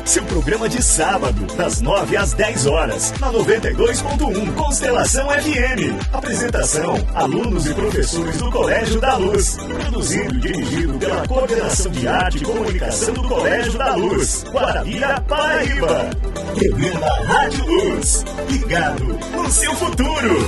seu programa de sábado, das 9 às 10 horas, na 92.1 Constelação FM. Apresentação, alunos e professores do Colégio da Luz. Produzido e dirigido pela Coordenação de Arte e Comunicação do Colégio da Luz, Guarabira, Paraíba. Programa Rádio Luz, ligado no seu futuro.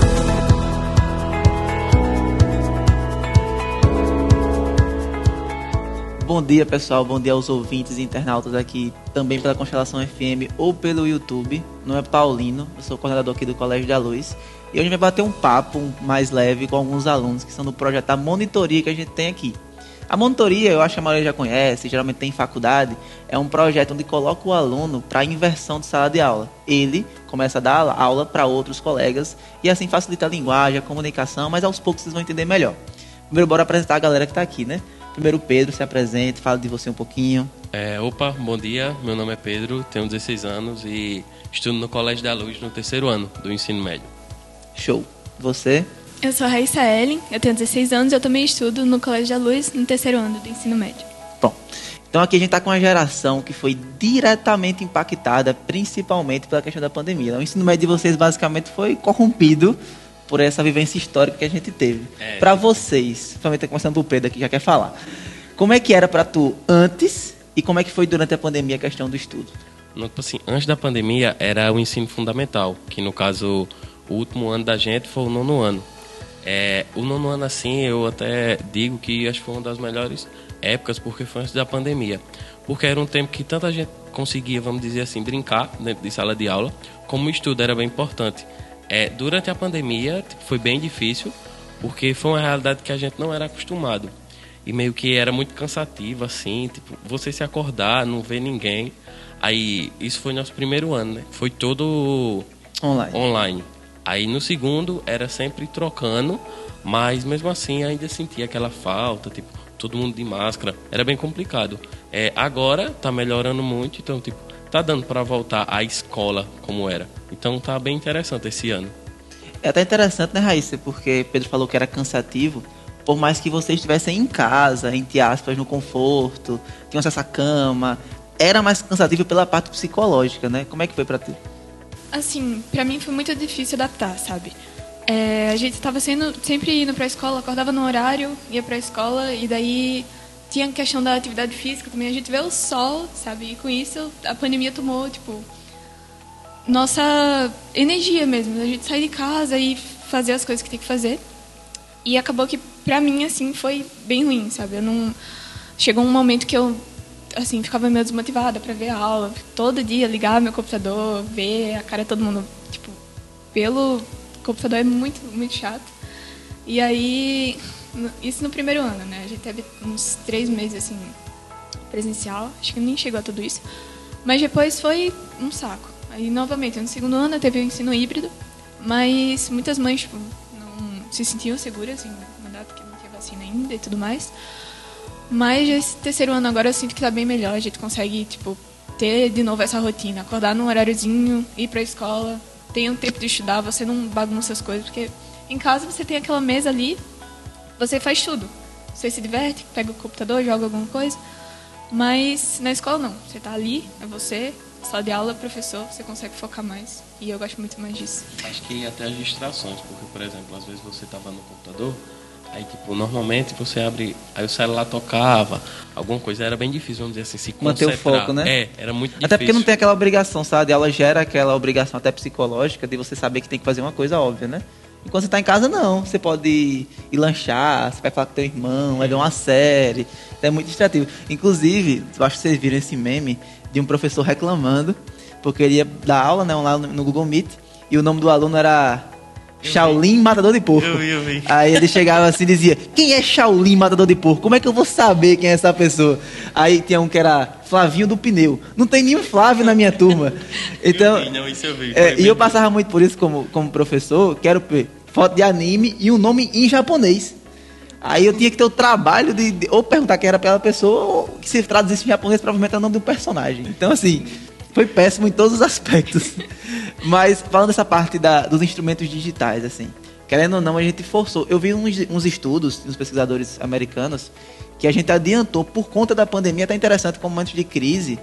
Bom dia, pessoal. Bom dia aos ouvintes e internautas aqui, também pela Constelação FM ou pelo YouTube. Meu nome é Paulino, eu sou coordenador aqui do Colégio da Luz. E hoje a gente vai bater um papo mais leve com alguns alunos que são do projeto da monitoria que a gente tem aqui. A monitoria, eu acho que a maioria já conhece, geralmente tem em faculdade, é um projeto onde coloca o aluno para inversão de sala de aula. Ele começa a dar aula para outros colegas e assim facilita a linguagem, a comunicação, mas aos poucos vocês vão entender melhor. Primeiro, bora apresentar a galera que está aqui, né? Primeiro, Pedro, se apresente, fala de você um pouquinho. Bom dia, meu nome é Pedro, tenho 16 anos e estudo no Colégio da Luz no 3º ano do ensino médio. Show. Você? Eu sou a Raíssa Ellen, eu tenho 16 anos e eu também estudo no Colégio da Luz no 3º ano do ensino médio. Bom, então aqui a gente está com uma geração que foi diretamente impactada, principalmente pela questão da pandemia. O ensino médio de vocês basicamente foi corrompido por essa vivência histórica que a gente teve. Para vocês, principalmente começando por Pedro que já quer falar, como é que era para tu antes e como é que foi durante a pandemia a questão do estudo? Assim, antes da pandemia era o ensino fundamental, que no caso o último ano da gente foi o 9º ano. O 9º ano, assim, eu até digo que acho que foi uma das melhores épocas porque foi antes da pandemia. Porque era um tempo que tanta gente conseguia, vamos dizer assim, brincar dentro de sala de aula, como o estudo era bem importante. Durante a pandemia foi bem difícil, porque foi uma realidade que a gente não era acostumado. E meio que era muito cansativo, assim, tipo, você se acordar, não ver ninguém. Aí, isso foi nosso primeiro ano, né? Foi todo online. Aí, no segundo, era sempre trocando, mas mesmo assim ainda sentia aquela falta, tipo, todo mundo de máscara. Era bem complicado. Agora tá melhorando muito, então, tipo, tá dando para voltar à escola como era. Então tá bem interessante esse ano. É até interessante, né, Raíssa? Porque Pedro falou que era cansativo. Por mais que vocês estivessem em casa, entre aspas, no conforto, tinham acesso à cama, era mais cansativo pela parte psicológica, né? Como é que foi pra ti? Assim, pra mim foi muito difícil adaptar, sabe? A gente tava sempre indo pra escola, acordava no horário, ia pra escola e daí tinha a questão da atividade física também. A gente vê o sol, sabe? E com isso a pandemia tomou, tipo, nossa energia mesmo. A gente sair de casa e fazer as coisas que tem que fazer. E acabou que, pra mim, assim, foi bem ruim, sabe? Chegou um momento que eu, assim, ficava meio desmotivada pra ver a aula. Todo dia ligar meu computador, ver a cara de todo mundo, tipo, pelo computador é muito, muito chato. E aí, isso no primeiro ano, né? A gente teve uns 3 meses, assim, presencial. Acho que nem chegou a tudo isso. Mas depois foi um saco. Aí, novamente, no segundo ano teve o ensino híbrido. Mas muitas mães, tipo, se sentiam seguras em mandar, porque não tinha vacina ainda e tudo mais. Mas esse 3º ano agora eu sinto que tá bem melhor. A gente consegue, tipo, ter de novo essa rotina. Acordar num horáriozinho, ir pra escola, ter um tempo de estudar, você não bagunça as coisas. Porque em casa você tem aquela mesa ali, você faz tudo. Você se diverte, pega o computador, joga alguma coisa. Mas na escola não. Você tá ali, é você, sala de aula, professor, você consegue focar mais. E eu gosto muito mais disso. Acho que até as distrações, porque, por exemplo, às vezes você tava no computador, aí, tipo, normalmente você abre, aí o celular tocava, alguma coisa, era bem difícil, vamos dizer assim, se concentrar. Manter o foco, né? Era muito difícil. Até porque não tem aquela obrigação, sabe? A aula gera aquela obrigação até psicológica de você saber que tem que fazer uma coisa óbvia, né? Enquanto você tá em casa, não. Você pode ir lanchar, você vai falar com teu irmão, vai ver uma série. Então é muito distrativo. Inclusive, eu acho que vocês viram esse meme de um professor reclamando porque ele ia dar aula, né, lá no Google Meet, e o nome do aluno era Shaolin Matador de Porco. Eu vi. Aí ele chegava assim e dizia: quem é Shaolin Matador de Porco? Como é que eu vou saber quem é essa pessoa? Aí tinha um que era Flavinho do Pneu. Não tem nenhum Flávio na minha turma. Então, isso eu vi. E eu passava muito por isso como professor, quero foto de anime e um nome em japonês. Aí eu tinha que ter o trabalho de ou perguntar quem era aquela pessoa, ou que se traduzisse em japonês, provavelmente é o nome do personagem. Então, assim, foi péssimo em todos os aspectos. Mas, falando dessa parte dos instrumentos digitais, assim, querendo ou não, a gente forçou. Eu vi uns estudos dos pesquisadores americanos que a gente adiantou por conta da pandemia. Até interessante, como momentos de crise,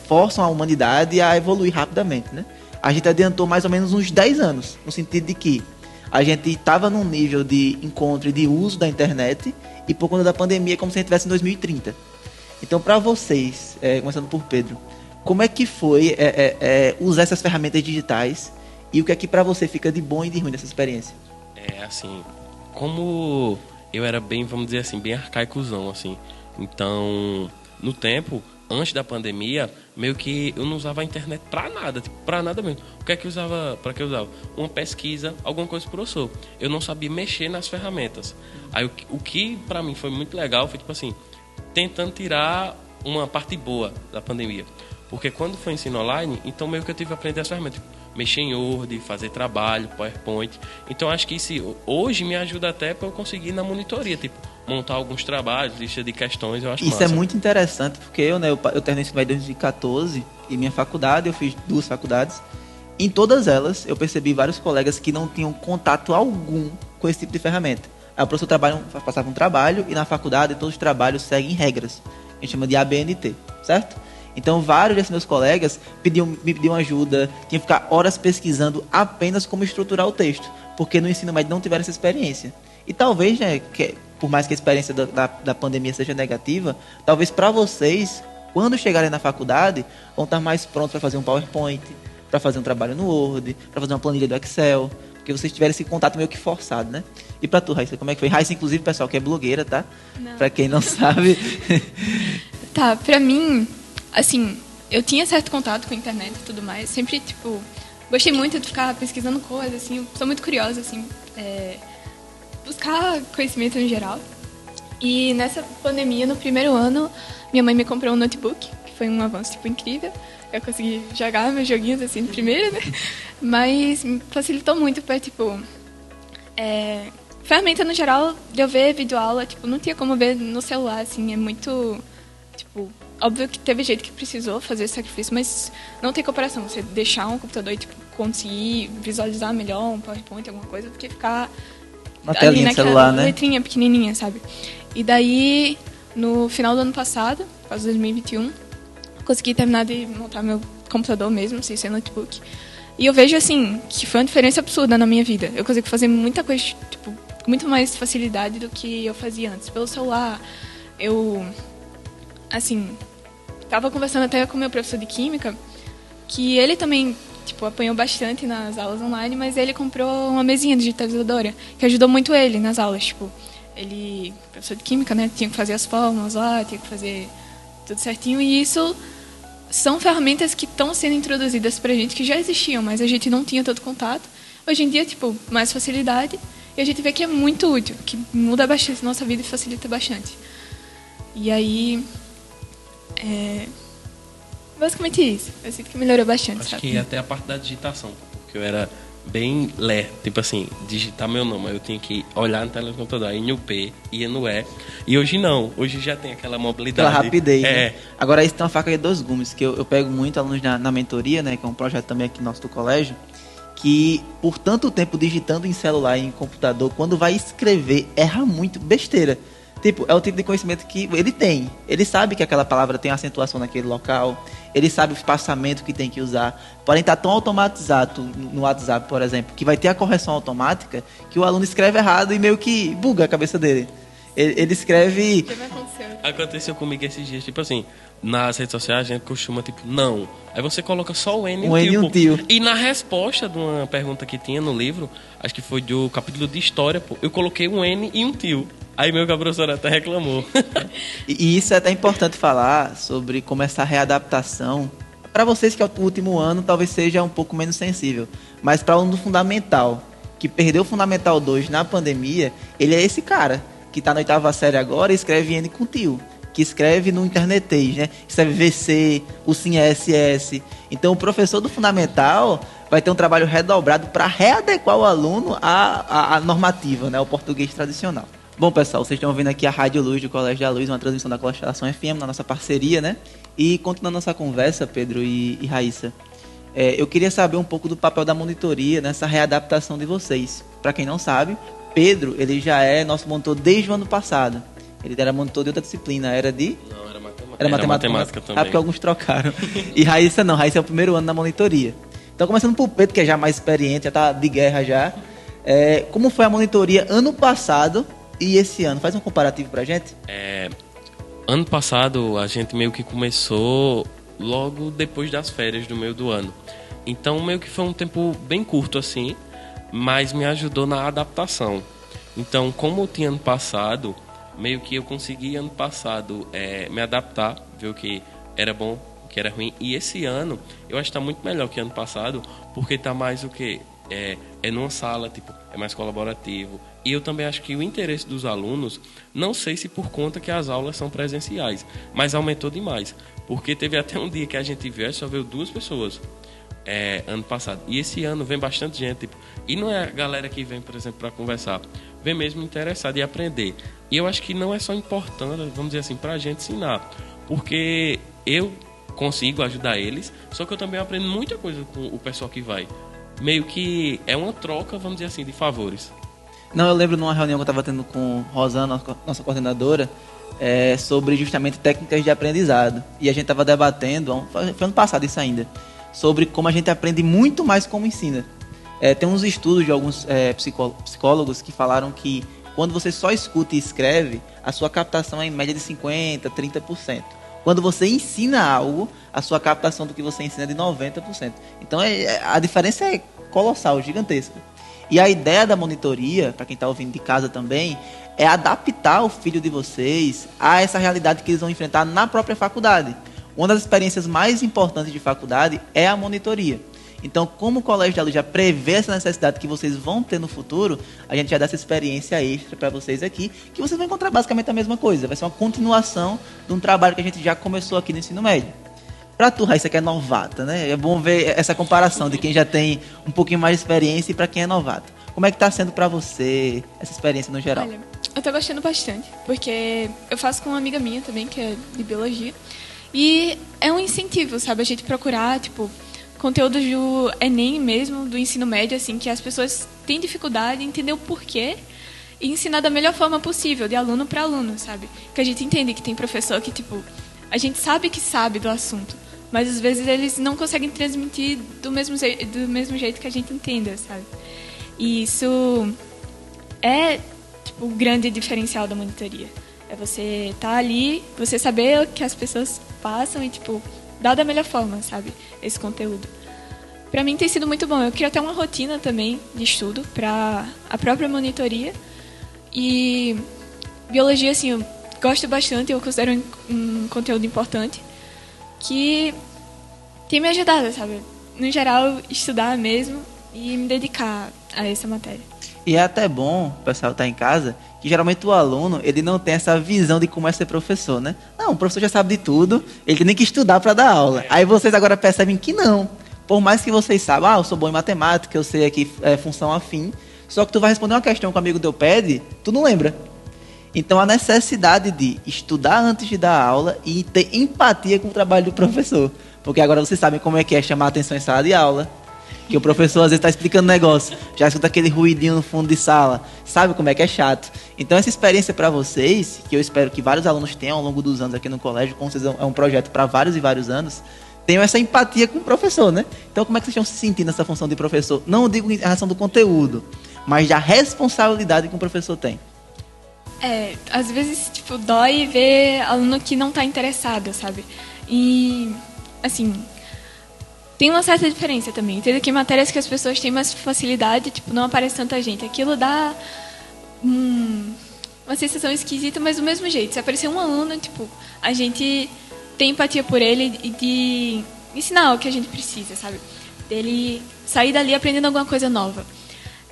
forçam a humanidade a evoluir rapidamente, né? A gente adiantou mais ou menos uns 10 anos, no sentido de que a gente estava num nível de encontro e de uso da internet, e por conta da pandemia é como se a gente estivesse em 2030. Então, para vocês, começando por Pedro, como é que foi usar essas ferramentas digitais e o que é que para você fica de bom e de ruim dessa experiência? Assim, como eu era bem, vamos dizer assim, bem arcaicozão, assim. Então, no tempo, antes da pandemia, meio que eu não usava a internet pra nada, tipo, pra nada mesmo. O que é que eu usava? Pra que eu usava? Uma pesquisa, alguma coisa pro professor. Eu não sabia mexer nas ferramentas. Aí o que pra mim foi muito legal foi, tipo assim, tentando tirar uma parte boa da pandemia. Porque quando foi ensino online, então meio que eu tive que aprender as ferramentas. Tipo, mexer em Word, fazer trabalho, PowerPoint. Então acho que isso hoje me ajuda até para eu conseguir na monitoria, tipo, montar alguns trabalhos, lista de questões, eu acho isso massa. É muito interessante, porque eu terminei ensino médio em 2014 e minha faculdade, eu fiz 2 faculdades. Em todas elas, eu percebi vários colegas que não tinham contato algum com esse tipo de ferramenta. Aí o professor passava um trabalho e na faculdade todos os trabalhos seguem regras. A gente chama de ABNT, certo? Então, vários desses meus colegas me pediam ajuda, tinham que ficar horas pesquisando apenas como estruturar o texto, porque no ensino médio não tiveram essa experiência. E talvez, né, por mais que a experiência da pandemia seja negativa, talvez para vocês, quando chegarem na faculdade, vão estar mais prontos para fazer um PowerPoint, para fazer um trabalho no Word, para fazer uma planilha do Excel, porque vocês tiveram esse contato meio que forçado, né? E para tu, Raíssa, como é que foi? Raíssa, inclusive, pessoal, que é blogueira, tá? Para quem não sabe. Tá, pra mim, assim, eu tinha certo contato com a internet e tudo mais. Sempre, tipo, gostei muito de ficar pesquisando coisas, assim. Eu sou muito curiosa, assim, buscar conhecimento no geral. E nessa pandemia, no primeiro ano, minha mãe me comprou um notebook, que foi um avanço, tipo, incrível. Eu consegui jogar meus joguinhos, assim, no primeiro, né? Mas me facilitou muito pra, tipo... ferramenta, no geral, de eu ver videoaula, tipo, não tinha como ver no celular, assim. É muito, tipo... Óbvio que teve gente que precisou fazer esse sacrifício, mas não tem comparação. Você deixar um computador e, tipo, conseguir visualizar melhor um PowerPoint, alguma coisa, do que ficar na telinha do celular, né? Letrinha pequenininha, sabe? E daí, no final do ano passado, quase 2021, consegui terminar de montar meu computador mesmo, sem ser notebook. E eu vejo, assim, que foi uma diferença absurda na minha vida. Eu consegui fazer muita coisa, tipo, com muito mais facilidade do que eu fazia antes. Pelo celular, eu... Assim, tava conversando até com o meu professor de química, que ele também, tipo, apanhou bastante nas aulas online, mas ele comprou uma mesinha digitalizadora, que ajudou muito ele nas aulas, tipo, ele, professor de química, né, tinha que fazer as fórmulas lá, tinha que fazer tudo certinho, e isso são ferramentas que estão sendo introduzidas pra gente, que já existiam, mas a gente não tinha todo contato. Hoje em dia, tipo, mais facilidade, e a gente vê que é muito útil, que muda bastante a nossa vida e facilita bastante. E aí... basicamente isso. Eu sinto que melhorou bastante, Acho sabe? que até a parte da digitação, porque eu era bem lerdo, tipo assim, digitar meu nome, eu tinha que olhar na tela do computador, aí no P, ia no E, e hoje não, hoje já tem aquela mobilidade. Aquela rapidez, né? Agora isso tem uma faca de 2 gumes, que eu pego muito alunos na mentoria, né, que é um projeto também aqui nosso do colégio, que por tanto tempo digitando em celular e em computador, quando vai escrever, erra muito, besteira. Tipo, é o tipo de conhecimento que ele tem. Ele sabe que aquela palavra tem acentuação naquele local. Ele sabe o espaçamento que tem que usar. Porém, está tão automatizado no WhatsApp, por exemplo, que vai ter a correção automática, que o aluno escreve errado e meio que buga a cabeça dele. Ele escreve... O que vai acontecer? Aconteceu comigo esses dias, tipo assim, nas redes sociais a gente costuma, tipo, não. Aí você coloca só o N e um tio. E na resposta de uma pergunta que tinha no livro, acho que foi do capítulo de história, pô, eu coloquei um N e um tio. Aí meu professor até reclamou. E isso é até importante falar sobre como essa readaptação, para vocês que é o último ano, talvez seja um pouco menos sensível, mas para o aluno do Fundamental, que perdeu o Fundamental 2 na pandemia, ele é esse cara, que está na 8ª série agora e escreve N com tio, que escreve no internetês, né? Escreve VC, o Sim SS. Então o professor do Fundamental vai ter um trabalho redobrado para readequar o aluno à normativa, né? Ao português tradicional. Bom, pessoal, vocês estão vendo aqui a Rádio Luz do Colégio da Luz, uma transmissão da Constelação FM, na nossa parceria, né? E continuando nossa conversa, Pedro e Raíssa, eu queria saber um pouco do papel da monitoria nessa readaptação de vocês. Para quem não sabe, Pedro, ele já é nosso monitor desde o ano passado. Ele era monitor de outra disciplina, era de... Não, era matemática. Era matemática também. Ah, porque alguns trocaram. E Raíssa não, Raíssa é o primeiro ano na monitoria. Então, começando por Pedro, que é já mais experiente, já tá de guerra já. Como foi a monitoria ano passado e esse ano? Faz um comparativo pra gente. Ano passado, a gente meio que começou logo depois das férias do meio do ano. Então, meio que foi um tempo bem curto, assim, mas me ajudou na adaptação. Então, como eu tinha ano passado, meio que eu consegui ano passado me adaptar, ver o que era bom, o que era ruim. E esse ano, eu acho que está muito melhor que ano passado, porque está mais o que? É numa sala, tipo, é mais colaborativo. E eu também acho que o interesse dos alunos, não sei se por conta que as aulas são presenciais, mas aumentou demais. Porque teve até um dia que a gente viu, só veio 2 pessoas ano passado. E esse ano vem bastante gente, tipo, e não é a galera que vem, por exemplo, para conversar, vem mesmo interessada em aprender. E eu acho que não é só importante, vamos dizer assim, para a gente ensinar, porque eu consigo ajudar eles, só que eu também aprendo muita coisa com o pessoal que vai. Meio que é uma troca, vamos dizer assim, de favores. Não, eu lembro numa reunião que eu estava tendo com Rosana, nossa coordenadora, sobre justamente técnicas de aprendizado. E a gente estava debatendo, foi ano passado isso ainda, sobre como a gente aprende muito mais como ensina. Tem uns estudos de alguns psicólogos que falaram que quando você só escuta e escreve, a sua captação é em média de 50%, 30%. Quando você ensina algo, a sua captação do que você ensina é de 90%. Então a diferença é colossal, gigantesca. E a ideia da monitoria, para quem está ouvindo de casa também, é adaptar o filho de vocês a essa realidade que eles vão enfrentar na própria faculdade. Uma das experiências mais importantes de faculdade é a monitoria. Então, como o Colégio da Luz já prevê essa necessidade que vocês vão ter no futuro, a gente já dá essa experiência extra para vocês aqui, que vocês vão encontrar basicamente a mesma coisa. Vai ser uma continuação de um trabalho que a gente já começou aqui no ensino médio. Para tu, Raíssa, que é novata, né? É bom ver essa comparação de quem já tem um pouquinho mais de experiência e para quem é novata. Como é que está sendo para você essa experiência no geral? Olha, eu tô gostando bastante, porque eu faço com uma amiga minha também, que é de biologia, e é um incentivo, sabe? A gente procurar, tipo, conteúdo do Enem mesmo, do ensino médio, assim, que as pessoas têm dificuldade em entender o porquê e ensinar da melhor forma possível, de aluno para aluno, sabe? Que a gente entende que tem professor que, tipo, a gente sabe que sabe do assunto, mas às vezes eles não conseguem transmitir do mesmo jeito que a gente entenda, sabe? E isso é, tipo, o grande diferencial da monitoria. É você estar ali, você saber o que as pessoas passam e, tipo, dar da melhor forma, sabe? Esse conteúdo. Pra mim tem sido muito bom. Eu queria até uma rotina também de estudo pra a própria monitoria. E biologia, assim, eu gosto bastante, eu considero um conteúdo importante que tem me ajudado, sabe? No geral, estudar mesmo e me dedicar a essa matéria. E é até bom, o pessoal tá em casa, que geralmente o aluno, ele não tem essa visão de como é ser professor, né? Não, o professor já sabe de tudo, ele tem nem que estudar para dar aula. Aí vocês agora percebem que não. Por mais que vocês saibam, eu sou bom em matemática, eu sei aqui função afim, só que tu vai responder uma questão que o amigo teu pede, tu não lembra. Então a necessidade de estudar antes de dar aula e ter empatia com o trabalho do professor. Porque agora vocês sabem como é que é chamar a atenção em sala de aula. Que o professor às vezes está explicando negócio, já escuta aquele ruidinho no fundo de sala, sabe como é que é chato. Então essa experiência para vocês, que eu espero que vários alunos tenham ao longo dos anos aqui no colégio, com certeza é um projeto para vários e vários anos, tenham essa empatia com o professor, né? Então como é que vocês estão se sentindo nessa função de professor? Não digo em relação do conteúdo, mas da responsabilidade que o professor tem. Às vezes, tipo, dói ver aluno que não está interessado, sabe? E, assim, tem uma certa diferença também. Tem aqui matérias que as pessoas têm mais facilidade, tipo, não aparece tanta gente. Aquilo dá uma sensação esquisita, mas do mesmo jeito. Se aparecer um aluno, tipo, a gente tem empatia por ele e de ensinar o que a gente precisa, sabe? Dele sair dali aprendendo alguma coisa nova.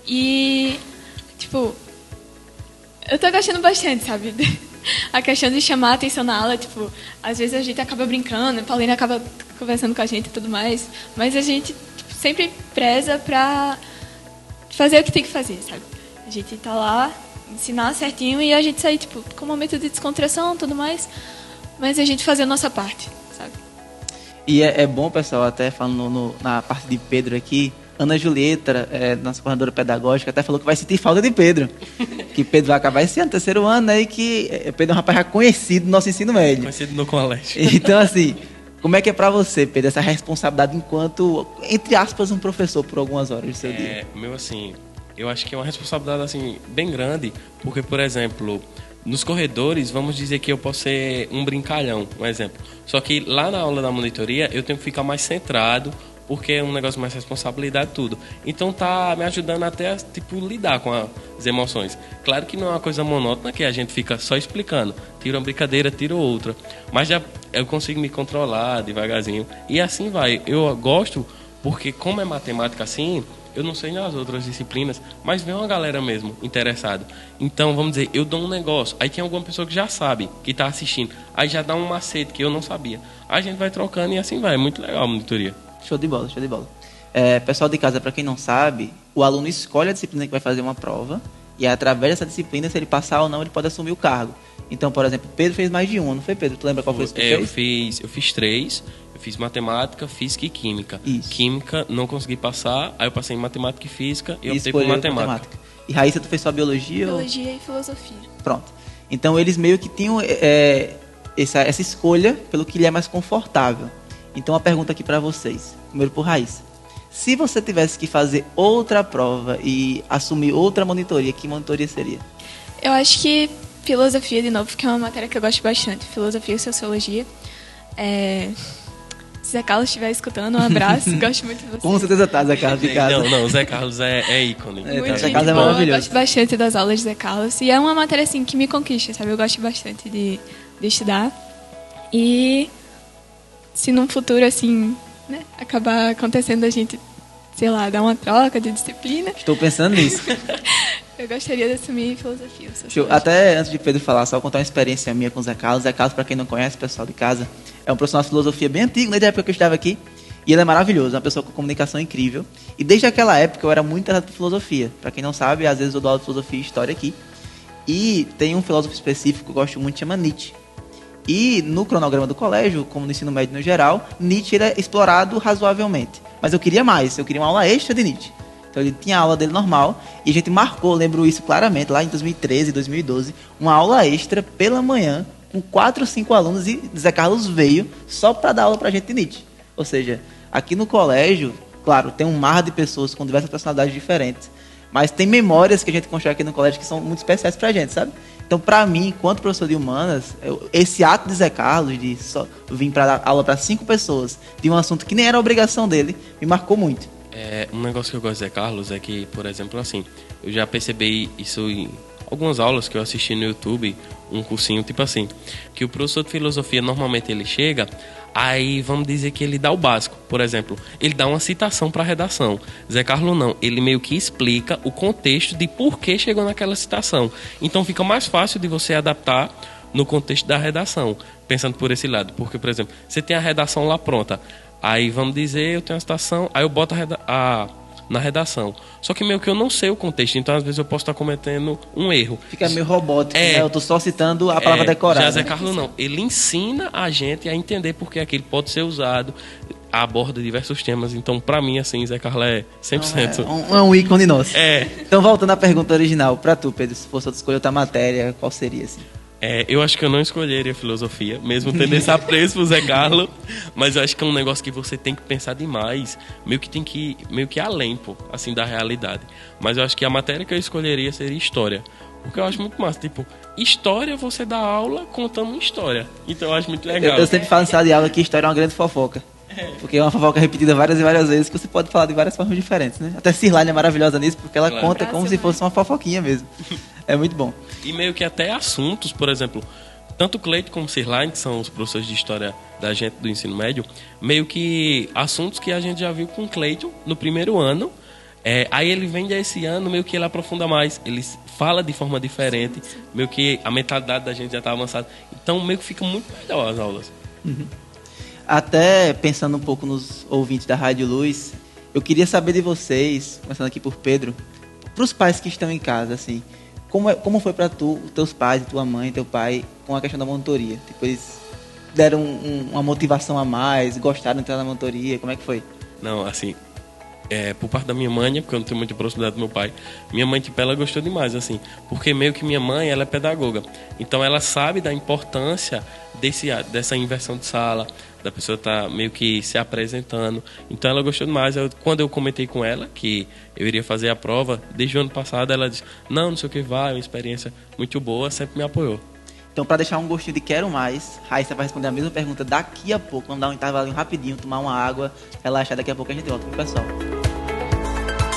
E, tipo, eu tô gostando bastante, sabe? A questão de chamar a atenção na aula, tipo, às vezes a gente acaba brincando, a Paulina acaba conversando com a gente e tudo mais, mas a gente tipo, sempre preza pra fazer o que tem que fazer, sabe? A gente tá lá, ensinar certinho e a gente sair, tipo, com um momento de descontração e tudo mais, mas a gente fazer a nossa parte, sabe? E é bom, pessoal, até falando na parte de Pedro aqui, Ana Julieta, nossa coordenadora pedagógica, até falou que vai sentir falta de Pedro. Que Pedro vai acabar esse ano, terceiro ano, né? E que Pedro é um rapaz já conhecido no nosso ensino médio. Conhecido no colégio. Então, assim, como é que é pra você, Pedro, essa responsabilidade enquanto, entre aspas, um professor por algumas horas do seu dia? Eu acho que é uma responsabilidade, assim, bem grande, porque, por exemplo, nos corredores, vamos dizer que eu posso ser um brincalhão, um exemplo. Só que lá na aula da monitoria, eu tenho que ficar mais centrado, porque é um negócio mais responsabilidade tudo. Então tá me ajudando até a, tipo, lidar com as emoções. Claro que não é uma coisa monótona que a gente fica só explicando. Tira uma brincadeira, tira outra. Mas já eu consigo me controlar devagarzinho. E assim vai. Eu gosto porque como é matemática assim, eu não sei nas outras disciplinas, mas vem uma galera mesmo interessada. Então, vamos dizer, eu dou um negócio, aí tem alguma pessoa que já sabe, que está assistindo. Aí já dá um macete que eu não sabia. Aí a gente vai trocando e assim vai. É muito legal a monitoria. Show de bola, show de bola. Pessoal de casa, para quem não sabe, o aluno escolhe a disciplina que vai fazer uma prova e através dessa disciplina, se ele passar ou não, ele pode assumir o cargo. Então, por exemplo, Pedro fez mais de um, não foi, Pedro? Tu lembra qual foi esse que tu fez? Eu fiz 3. Eu fiz matemática, física e química. Isso. Química, não consegui passar, aí eu passei em matemática e física e optei por matemática. E Raíssa, tu fez só biologia? Biologia e filosofia. Pronto. Então, eles meio que tinham essa escolha pelo que lhe é mais confortável. Então, uma pergunta aqui para vocês. Primeiro por Raíssa. Se você tivesse que fazer outra prova e assumir outra monitoria, que monitoria seria? Eu acho que filosofia, de novo, porque é uma matéria que eu gosto bastante. Filosofia e sociologia. Se Zé Carlos estiver escutando, um abraço. Gosto muito de você. Com certeza tá, Zé Carlos de casa. Não, o Zé Carlos é ícone. Zé Carlos é maravilhoso. Eu gosto bastante das aulas de Zé Carlos. E é uma matéria, assim, que me conquista, sabe? Eu gosto bastante de estudar. E se num futuro, assim, né, acabar acontecendo a gente, sei lá, dar uma troca de disciplina. Estou pensando nisso. Eu gostaria de assumir filosofia. Até antes de Pedro falar, só contar uma experiência minha com o Zé Carlos. Zé Carlos, para quem não conhece, pessoal de casa, é um professor de filosofia bem antigo, desde a época que eu estava aqui. E ele é maravilhoso, é uma pessoa com comunicação incrível. E desde aquela época eu era muito interessado por filosofia. Para quem não sabe, às vezes eu dou aula de filosofia e história aqui. E tem um filósofo específico que eu gosto muito, chama Nietzsche. E no cronograma do colégio, como no ensino médio no geral, Nietzsche era explorado razoavelmente. Mas eu queria mais, eu queria uma aula extra de Nietzsche. Então ele tinha a aula dele normal e a gente marcou, lembro isso claramente, lá em 2013, 2012, uma aula extra pela manhã com 4 ou 5 alunos e Zé Carlos veio só para dar aula pra gente de Nietzsche. Ou seja, aqui no colégio, claro, tem um mar de pessoas com diversas personalidades diferentes, mas tem memórias que a gente constrói aqui no colégio que são muito especiais pra gente, sabe? Então, para mim, enquanto professor de humanas, esse ato de Zé Carlos, de só vir para dar aula para 5 pessoas, de um assunto que nem era obrigação dele, me marcou muito. Um negócio que eu gosto de Zé Carlos é que, por exemplo, assim, eu já percebi isso em algumas aulas que eu assisti no YouTube, um cursinho tipo assim, que o professor de filosofia, normalmente ele chega, aí vamos dizer que ele dá o básico, por exemplo, ele dá uma citação para a redação. Zé Carlos não, ele meio que explica o contexto de por que chegou naquela citação. Então fica mais fácil de você adaptar no contexto da redação, pensando por esse lado. Porque, por exemplo, você tem a redação lá pronta, aí vamos dizer, eu tenho a citação, aí eu boto na redação. Só que meio que eu não sei o contexto, então às vezes eu posso estar cometendo um erro. Fica meio robótico, né? Eu tô só citando a palavra decorada. Já Zé Carlos não, ele ensina a gente a entender porque aquele pode ser usado, aborda diversos temas, então pra mim assim, Zé Carlos é 100%. É um ícone nosso. Então voltando à pergunta original, pra tu, Pedro, se fosse escolher outra matéria, qual seria assim? Eu acho que eu não escolheria filosofia, mesmo tendo esse apreço pro Zé Carlos, mas eu acho que é um negócio que você tem que pensar demais, meio que além, pô, assim, da realidade. Mas eu acho que a matéria que eu escolheria seria história, porque eu acho muito massa, tipo, história você dá aula contando uma história, então eu acho muito legal. Eu sempre falo em sala de aula que história é uma grande fofoca. Porque é uma fofoca repetida várias e várias vezes que você pode falar de várias formas diferentes, né? Até Cirlane é maravilhosa nisso porque ela conta como se fosse uma fofoquinha mesmo. É muito bom. E meio que até assuntos, por exemplo, tanto Cleito como Cirlane, que são os professores de história da gente do ensino médio, meio que assuntos que a gente já viu com Cleito no primeiro ano. Aí ele vem esse ano, meio que ele aprofunda mais, ele fala de forma diferente, meio que a mentalidade da gente já está avançada. Então meio que fica muito melhor as aulas. Uhum. Até pensando um pouco nos ouvintes da Rádio Luz, eu queria saber de vocês, começando aqui por Pedro, para os pais que estão em casa, assim, como foi para teus pais, tua mãe, teu pai, com a questão da monitoria? Tipo, eles deram uma motivação a mais, gostaram de entrar na monitoria, como é que foi? Não, assim, por parte da minha mãe, porque eu não tenho muita proximidade do meu pai, minha mãe, tipo, ela gostou demais, assim, porque meio que minha mãe, ela é pedagoga, então ela sabe da importância dessa inversão de sala, da pessoa estar meio que se apresentando, então ela gostou demais. Quando eu comentei com ela que eu iria fazer a prova, desde o ano passado, ela disse, não sei o que vai, é uma experiência muito boa, sempre me apoiou. Então, para deixar um gostinho de quero mais, Raíssa vai responder a mesma pergunta daqui a pouco. Vamos dar um intervalinho rapidinho, tomar uma água, relaxar. Daqui a pouco a gente volta, pessoal.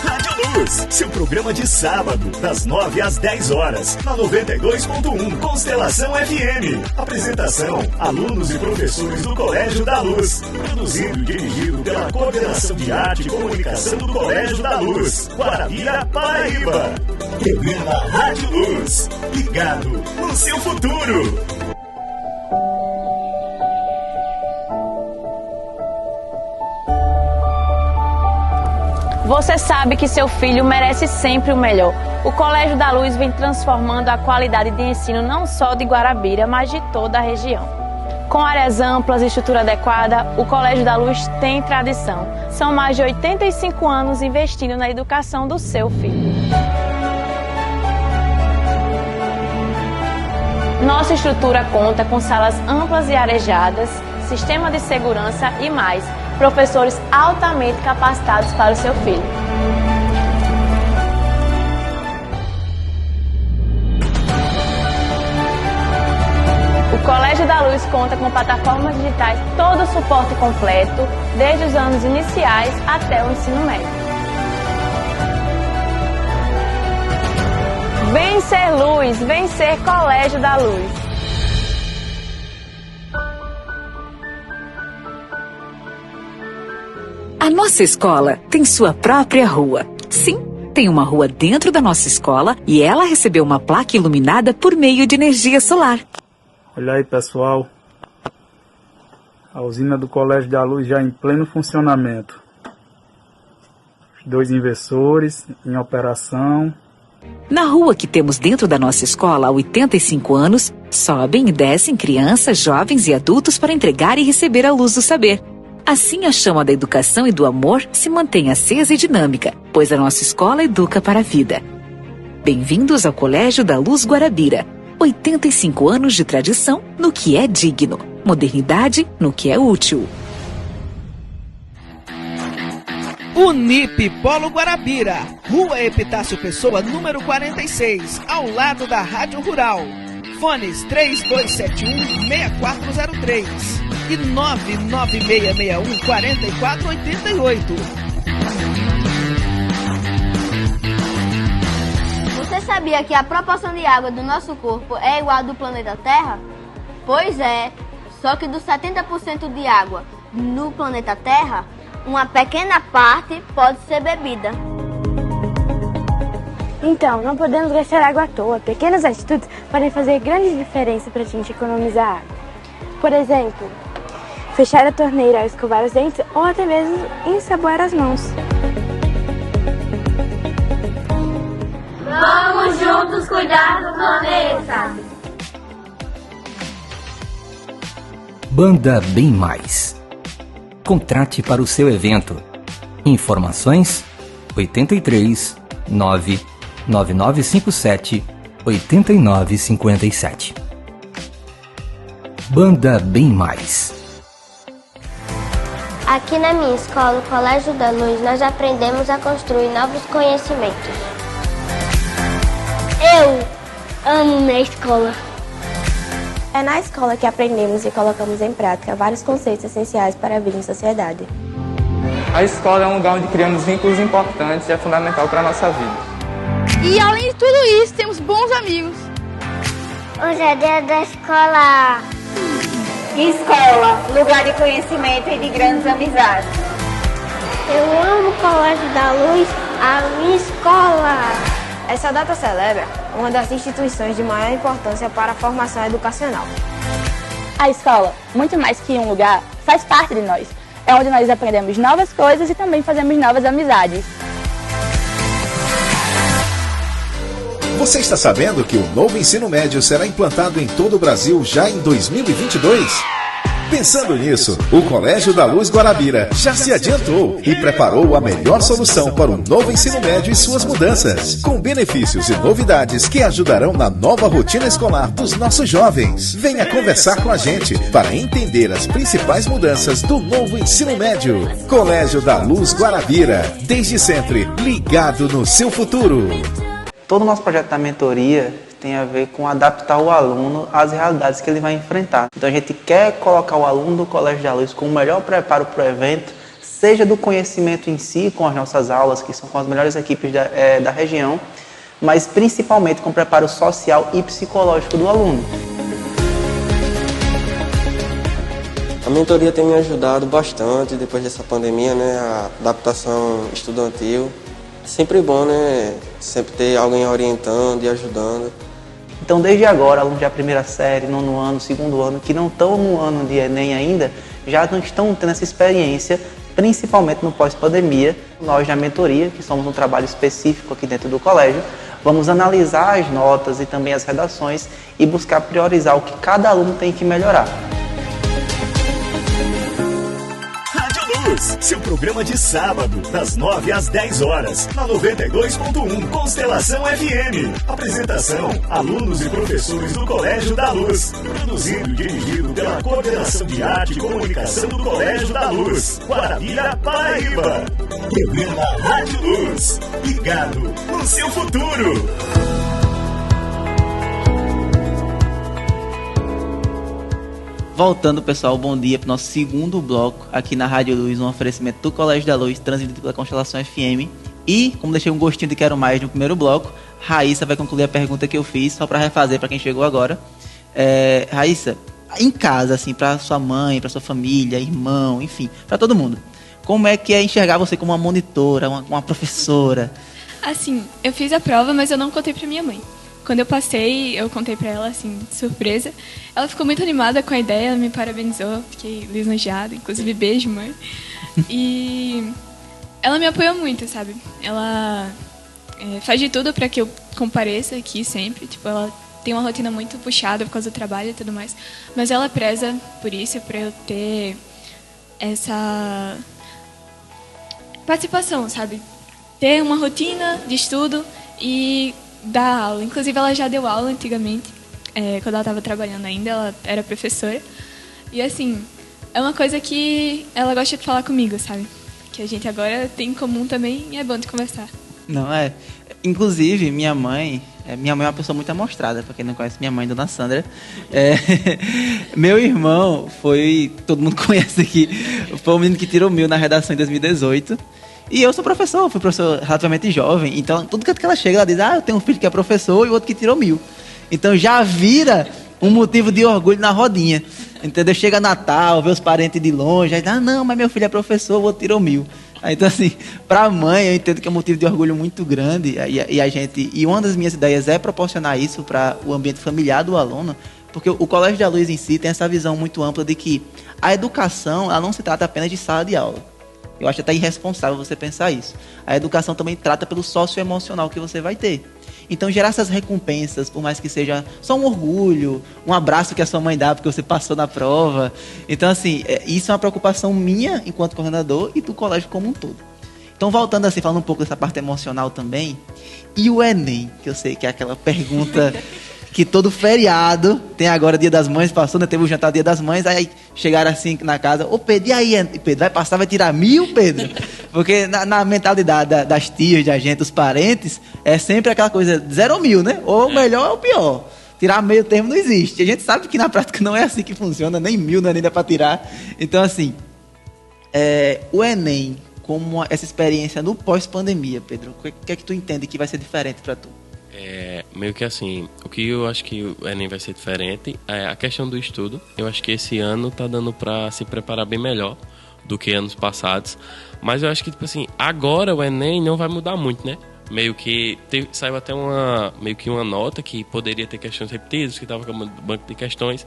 Rádio Luz, seu programa de sábado, das 9 às 10 horas, na 92.1 Constelação FM. Apresentação, alunos e professores do Colégio da Luz. Produzido e dirigido pela Coordenação de Arte e Comunicação do Colégio da Luz, Guarabira, Paraíba. Programa Rádio Luz, ligado no seu futuro. Você sabe que seu filho merece sempre o melhor. O Colégio da Luz vem transformando a qualidade de ensino não só de Guarabira, mas de toda a região. Com áreas amplas e estrutura adequada, o Colégio da Luz tem tradição. São mais de 85 anos investindo na educação do seu filho. Nossa estrutura conta com salas amplas e arejadas, sistema de segurança e mais, professores altamente capacitados para o seu filho. O Colégio da Luz conta com plataformas digitais, todo o suporte completo, desde os anos iniciais até o ensino médio. Vem ser luz, vem ser Colégio da Luz. A nossa escola tem sua própria rua. Sim, tem uma rua dentro da nossa escola e ela recebeu uma placa iluminada por meio de energia solar. Olha aí, pessoal. A usina do Colégio da Luz já em pleno funcionamento. Os 2 inversores em operação. Na rua que temos dentro da nossa escola há 85 anos, sobem e descem crianças, jovens e adultos para entregar e receber a luz do saber. Assim, a chama da educação e do amor se mantém acesa e dinâmica, pois a nossa escola educa para a vida. Bem-vindos ao Colégio da Luz Guarabira. 85 anos de tradição no que é digno, modernidade no que é útil. Unip Polo Guarabira, Rua Epitácio Pessoa, número 46, ao lado da Rádio Rural. Fones 3271-6403 e 99661-4488. Você sabia que a proporção de água do nosso corpo é igual à do planeta Terra? Pois é, só que dos 70% de água no planeta Terra, uma pequena parte pode ser bebida. Então, não podemos gastar água à toa. Pequenas atitudes podem fazer grande diferença para a gente economizar água. Por exemplo, fechar a torneira ao escovar os dentes ou até mesmo ensaboar as mãos. Vamos juntos cuidar do planeta! Banda Bem Mais. Contrate para o seu evento. Informações 83 9 9957 8957. Banda Bem Mais. Aqui na minha escola, o Colégio da Luz, nós aprendemos a construir novos conhecimentos. Eu amo minha escola. É na escola que aprendemos e colocamos em prática vários conceitos essenciais para a vida em sociedade. A escola é um lugar onde criamos vínculos importantes e é fundamental para a nossa vida. E além de tudo isso, temos bons amigos. Hoje é dia da escola. Escola, lugar de conhecimento e de grandes amizades. Eu amo o Colégio da Luz, a minha escola. Essa data celebra uma das instituições de maior importância para a formação educacional. A escola, muito mais que um lugar, faz parte de nós. É onde nós aprendemos novas coisas e também fazemos novas amizades. Você está sabendo que o novo ensino médio será implantado em todo o Brasil já em 2022? Pensando nisso, o Colégio da Luz Guarabira já se adiantou e preparou a melhor solução para o novo ensino médio e suas mudanças, com benefícios e novidades que ajudarão na nova rotina escolar dos nossos jovens. Venha conversar com a gente para entender as principais mudanças do novo ensino médio. Colégio da Luz Guarabira, desde sempre ligado no seu futuro. Todo o nosso projeto da mentoria tem a ver com adaptar o aluno às realidades que ele vai enfrentar. Então a gente quer colocar o aluno do Colégio da Luz com o melhor preparo para o evento, seja do conhecimento em si, com as nossas aulas, que são com as melhores equipes da região, mas principalmente com o preparo social e psicológico do aluno. A mentoria tem me ajudado bastante depois dessa pandemia, né? A adaptação estudantil. Sempre bom, né? Sempre ter alguém orientando e ajudando. Então, desde agora, alunos da primeira série, nono ano, segundo ano, que não estão no ano de Enem ainda, já não estão tendo essa experiência, principalmente no pós-pandemia. Nós, na mentoria, que somos um trabalho específico aqui dentro do colégio, vamos analisar as notas e também as redações e buscar priorizar o que cada aluno tem que melhorar. Seu programa de sábado, das 9 às 10 horas, na 92.1 Constelação FM. Apresentação, alunos e professores do Colégio da Luz. Produzido e dirigido pela Coordenação de Arte e Comunicação do Colégio da Luz, Guarabira, Paraíba. Programa Rádio Luz, ligado no seu futuro. Voltando, pessoal, bom dia para o nosso segundo bloco aqui na Rádio Luz, um oferecimento do Colégio da Luz, transmitido pela Constelação FM. E, como deixei um gostinho de quero mais no primeiro bloco, Raíssa vai concluir a pergunta que eu fiz, só para refazer para quem chegou agora. Raíssa, em casa, assim, para sua mãe, para sua família, irmão, enfim, para todo mundo, como é que é enxergar você como uma monitora, uma professora? Assim, eu fiz a prova, mas eu não contei para minha mãe. Quando eu passei, eu contei pra ela, assim, de surpresa. Ela ficou muito animada com a ideia, ela me parabenizou, fiquei lisonjeada, inclusive beijo, mãe. E ela me apoiou muito, sabe? Ela faz de tudo pra que eu compareça aqui sempre. Tipo, ela tem uma rotina muito puxada por causa do trabalho e tudo mais. Mas ela preza por isso, pra eu ter essa participação, sabe? Ter uma rotina de estudo e dar aula. Inclusive, ela já deu aula antigamente, quando ela estava trabalhando ainda, ela era professora. E, assim, é uma coisa que ela gosta de falar comigo, sabe? Que a gente agora tem em comum também e é bom de conversar. Não, inclusive, minha mãe é uma pessoa muito amostrada, para quem não conhece minha mãe, Dona Sandra. Meu irmão todo mundo conhece aqui, foi o menino que tirou 1000 na redação em 2018. E eu sou professor, fui professor relativamente jovem, então tudo que ela chega, ela diz, eu tenho um filho que é professor e o outro que tirou 1000. Então já vira um motivo de orgulho na rodinha, entendeu? Chega Natal, vê os parentes de longe, aí diz, não, mas meu filho é professor, o outro tirou 1000. Então assim, pra mãe eu entendo que é um motivo de orgulho muito grande, e uma das minhas ideias é proporcionar isso para o ambiente familiar do aluno, porque o Colégio da Luz em si tem essa visão muito ampla de que a educação, ela não se trata apenas de sala de aula. Eu acho até irresponsável você pensar isso. A educação também trata pelo socioemocional que você vai ter. Então, gerar essas recompensas, por mais que seja só um orgulho, um abraço que a sua mãe dá porque você passou na prova. Então, assim, isso é uma preocupação minha enquanto coordenador e do colégio como um todo. Então, voltando assim, falando um pouco dessa parte emocional também. E o Enem, que eu sei que é aquela pergunta que todo feriado, tem agora Dia das Mães, passou, né? Teve o jantar Dia das Mães, aí chegaram assim na casa, Pedro, e aí, Pedro, vai passar, vai tirar 1000, Pedro? Porque na mentalidade das tias, da gente, dos parentes, é sempre aquela coisa, 0 ou 1000, né? Ou melhor ou pior. Tirar meio termo não existe. A gente sabe que na prática não é assim que funciona, nem 1000 não é nem dá pra tirar. Então, assim, o Enem, como essa experiência no pós-pandemia, Pedro, o que é que tu entende que vai ser diferente pra tu? Meio que assim, o que eu acho que o Enem vai ser diferente é a questão do estudo. Eu acho que esse ano tá dando pra se preparar bem melhor do que anos passados. Mas eu acho que, tipo assim, agora o Enem não vai mudar muito, né? Meio que saiu até uma nota que poderia ter questões repetidas, que tava com o banco de questões.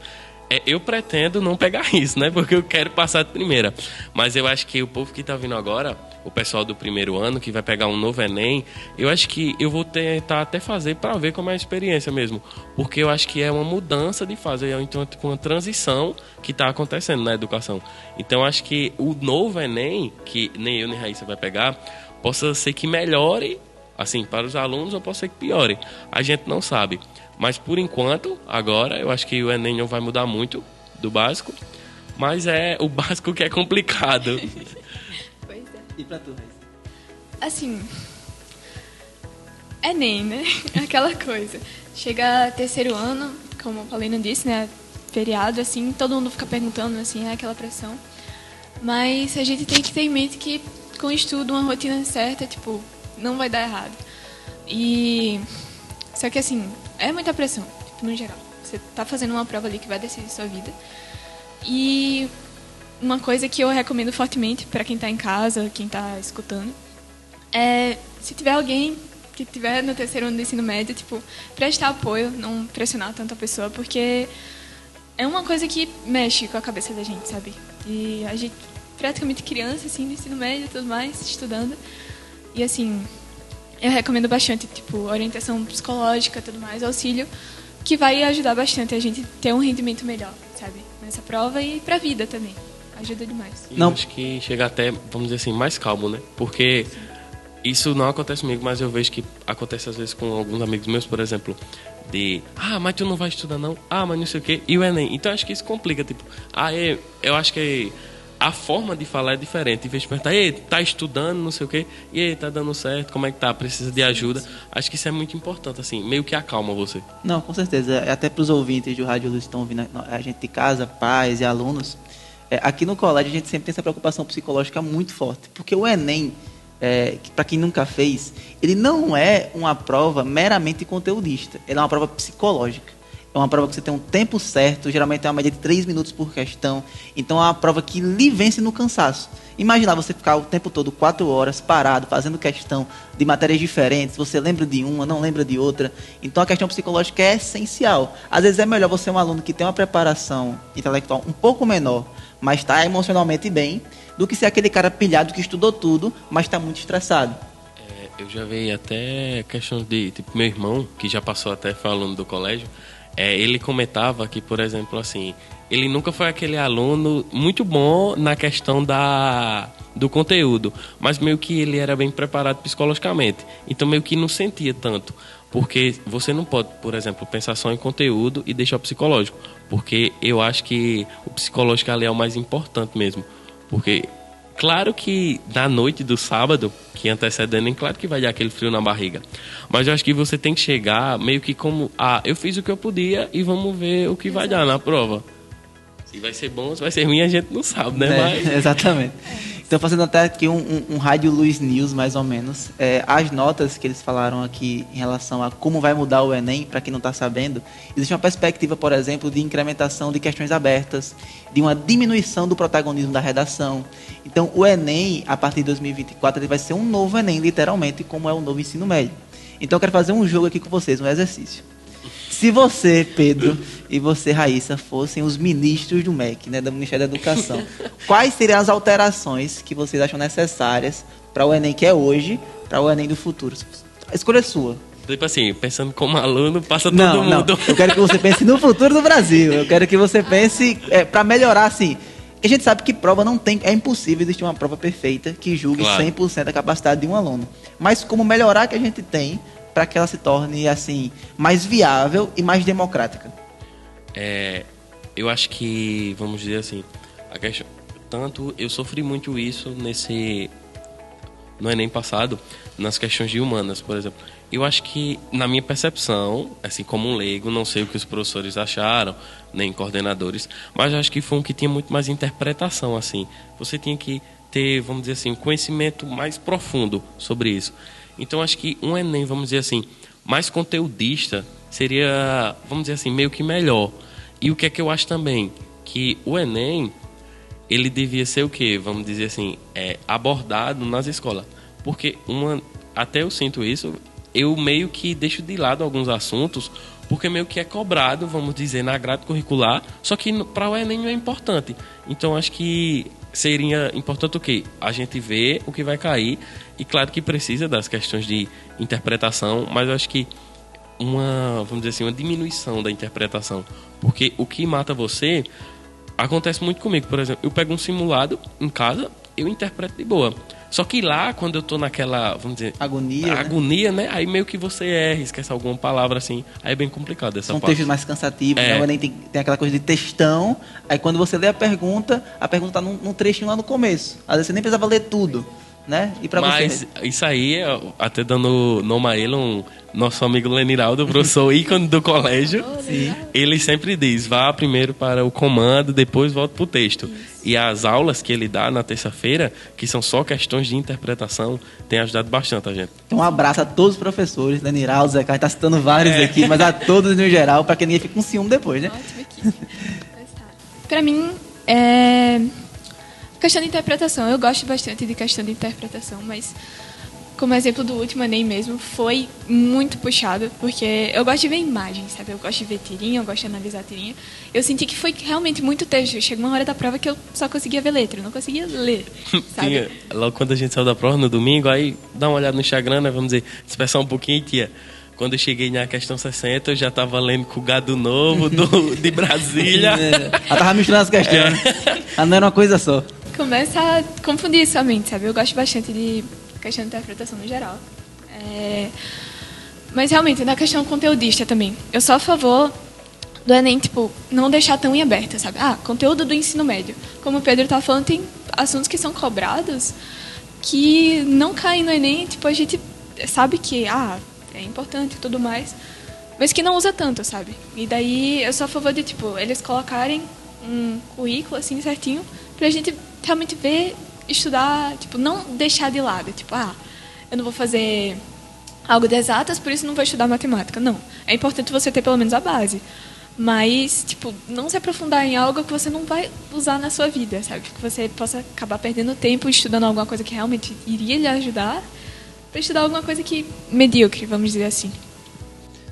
Eu pretendo não pegar isso, né? Porque eu quero passar de primeira. Mas eu acho que o povo que tá vindo agora o pessoal do primeiro ano que vai pegar um novo Enem, eu acho que eu vou tentar até fazer para ver como é a experiência mesmo, porque eu acho que é uma mudança de fase, é uma transição que está acontecendo na educação. Então, acho que o novo Enem, que nem eu nem Raíssa vai pegar, possa ser que melhore, assim, para os alunos, ou possa ser que piore. A gente não sabe. Mas, por enquanto, agora, eu acho que o Enem não vai mudar muito do básico, mas é o básico que é complicado. Pois é. E pra tu, Raíssa? Assim, Enem, né? Aquela coisa. Chega terceiro ano, como a Paulina disse, né? Feriado, assim, todo mundo fica perguntando, assim, é aquela pressão. Mas a gente tem que ter em mente que com estudo, uma rotina certa, tipo, não vai dar errado. Só que, assim, é muita pressão, tipo, no geral. Você tá fazendo uma prova ali que vai decidir sua vida. E uma coisa que eu recomendo fortemente para quem tá em casa, quem tá escutando, é, se tiver alguém que tiver no terceiro ano do ensino médio, tipo, prestar apoio, não pressionar tanto a pessoa, porque é uma coisa que mexe com a cabeça da gente, sabe? E a gente, praticamente criança, assim, no ensino médio e tudo mais, estudando. E, assim, eu recomendo bastante, tipo, orientação psicológica e tudo mais, auxílio, que vai ajudar bastante a gente ter um rendimento melhor, sabe? Nessa prova e pra vida também. Ajuda demais. E não, acho que chega até, vamos dizer assim, mais calmo, né? Porque isso não acontece comigo, mas eu vejo que acontece às vezes com alguns amigos meus, por exemplo, de, mas tu não vai estudar não? Mas não sei o quê. E o Enem? Então acho que isso complica, tipo, eu acho que a forma de falar é diferente. Em vez de perguntar, tá estudando, não sei o quê, e tá dando certo, como é que tá? Precisa de ajuda? Acho que isso é muito importante, assim, meio que acalma você. Não, com certeza. Até pros ouvintes do Rádio Luz que estão ouvindo a gente de casa, pais e alunos, aqui no colégio a gente sempre tem essa preocupação psicológica muito forte, porque o Enem, para quem nunca fez, ele não é uma prova meramente conteudista, ele é uma prova psicológica. É uma prova que você tem um tempo certo, geralmente é uma média de 3 minutos por questão. Então é uma prova que lhe vence no cansaço. Imagina você ficar o tempo todo 4 horas parado, fazendo questão de matérias diferentes, você lembra de uma, não lembra de outra. Então a questão psicológica é essencial. Às vezes é melhor você ser um aluno que tem uma preparação intelectual um pouco menor, mas está emocionalmente bem, do que ser aquele cara pilhado que estudou tudo, mas está muito estressado. Eu já vi até questões de, tipo, meu irmão, que já passou até falando do colégio, ele comentava que, por exemplo, assim, ele nunca foi aquele aluno muito bom na questão do conteúdo, mas meio que ele era bem preparado psicologicamente. Então meio que não sentia tanto, porque você não pode, por exemplo, pensar só em conteúdo e deixar o psicológico, porque eu acho que o psicológico ali é o mais importante mesmo, porque claro que na noite do sábado, que antecede o Enem, claro que vai dar aquele frio na barriga. Mas eu acho que você tem que chegar meio que como, eu fiz o que eu podia e vamos ver o que vai dar na prova. Se vai ser bom ou se vai ser ruim, a gente não sabe, né? Mas... Exatamente. Então, fazendo até aqui um Rádio Luz News, mais ou menos. As notas que eles falaram aqui em relação a como vai mudar o Enem, para quem não está sabendo, existe uma perspectiva, por exemplo, de incrementação de questões abertas, de uma diminuição do protagonismo da redação. Então, o Enem, a partir de 2024, ele vai ser um novo Enem, literalmente, como é o novo ensino médio. Então, eu quero fazer um jogo aqui com vocês, um exercício. Se você, Pedro, e você, Raíssa, fossem os ministros do MEC, né, do Ministério da Educação, quais seriam as alterações que vocês acham necessárias para o Enem que é hoje, para o Enem do futuro? A escolha é sua. Tipo assim, pensando como aluno, passa todo mundo. Não, eu quero que você pense no futuro do Brasil. Eu quero que você pense para melhorar, assim. A gente sabe que prova não tem, é impossível existir uma prova perfeita que julgue 100% a capacidade de um aluno. Mas como melhorar que a gente tem para que ela se torne assim mais viável e mais democrática? Eu acho que, vamos dizer assim, a questão, tanto eu sofri muito isso no Enem passado, nas questões de humanas, por exemplo. Eu acho que, na minha percepção, assim como um leigo, não sei o que os professores acharam, nem coordenadores, mas eu acho que foi um que tinha muito mais interpretação, assim. Você tinha que ter, vamos dizer assim, um conhecimento mais profundo sobre isso. Então, acho que um Enem, vamos dizer assim, mais conteudista seria, vamos dizer assim, meio que melhor. E o que é que eu acho também? Que o Enem, ele devia ser o quê? Vamos dizer assim, abordado nas escolas. Porque, até eu sinto isso, eu meio que deixo de lado alguns assuntos, porque meio que é cobrado, vamos dizer, na grade curricular, só que para o Enem não é importante. Então, acho que seria importante o quê? A gente vê o que vai cair, e claro que precisa das questões de interpretação, mas eu acho que vamos dizer assim, uma diminuição da interpretação, porque o que mata você acontece muito comigo. Por exemplo, eu pego um simulado em casa, eu interpreto de boa. Só que lá, quando eu tô naquela, vamos dizer... Agonia, né? Aí meio que você erra, esquece alguma palavra, assim. Aí é bem complicado essa parte. São textos mais cansativos, né? O Enem tem aquela coisa de textão. Aí quando você lê a pergunta tá num trechinho lá no começo. Às vezes você nem precisava ler tudo, né? E pra Mas isso aí, até dando nome a ele, nosso amigo Leniraldo, professor ícone do colégio, ele sempre diz, vá primeiro para o comando, depois volta para o texto. Isso. E as aulas que ele dá na terça-feira, que são só questões de interpretação, tem ajudado bastante a gente. Então um abraço a todos os professores, Leniraldo, Zé Carlos, está citando vários aqui, mas a todos no geral, para que ninguém fique com ciúme depois, né? Ótimo aqui. Para mim, questão de interpretação, eu gosto bastante de questão de interpretação, mas como exemplo do último Enem mesmo, foi muito puxado, porque eu gosto de ver imagens, sabe? Eu gosto de ver tirinha, eu gosto de analisar tirinha. Eu senti que foi realmente muito texto. Chegou uma hora da prova que eu só conseguia ver letra, eu não conseguia ler, sabe? Logo quando a gente saiu da prova, no domingo, aí dá uma olhada no Instagram, né? Vamos dizer, dispersar um pouquinho, tia. Quando eu cheguei na questão 60, eu já estava lendo com o Gado Novo, de Brasília. Ela tava misturando as questões, ela não era uma coisa só. Começa a confundir sua mente, sabe? Eu gosto bastante de questão de interpretação no geral. Mas realmente, na questão conteudista também, eu sou a favor do Enem, tipo, não deixar tão em aberta, sabe? Conteúdo do ensino médio. Como o Pedro estava falando, tem assuntos que são cobrados que não caem no Enem, tipo, a gente sabe que, é importante e tudo mais, mas que não usa tanto, sabe? E daí eu sou a favor de, tipo, eles colocarem um currículo, assim, certinho, pra gente realmente ver, estudar, tipo, não deixar de lado, tipo, eu não vou fazer algo de exatas, por isso não vou estudar matemática. Não, é importante você ter pelo menos a base, mas, tipo, não se aprofundar em algo que você não vai usar na sua vida, sabe? Que você possa acabar perdendo tempo estudando alguma coisa que realmente iria lhe ajudar, para estudar alguma coisa que medíocre, vamos dizer assim.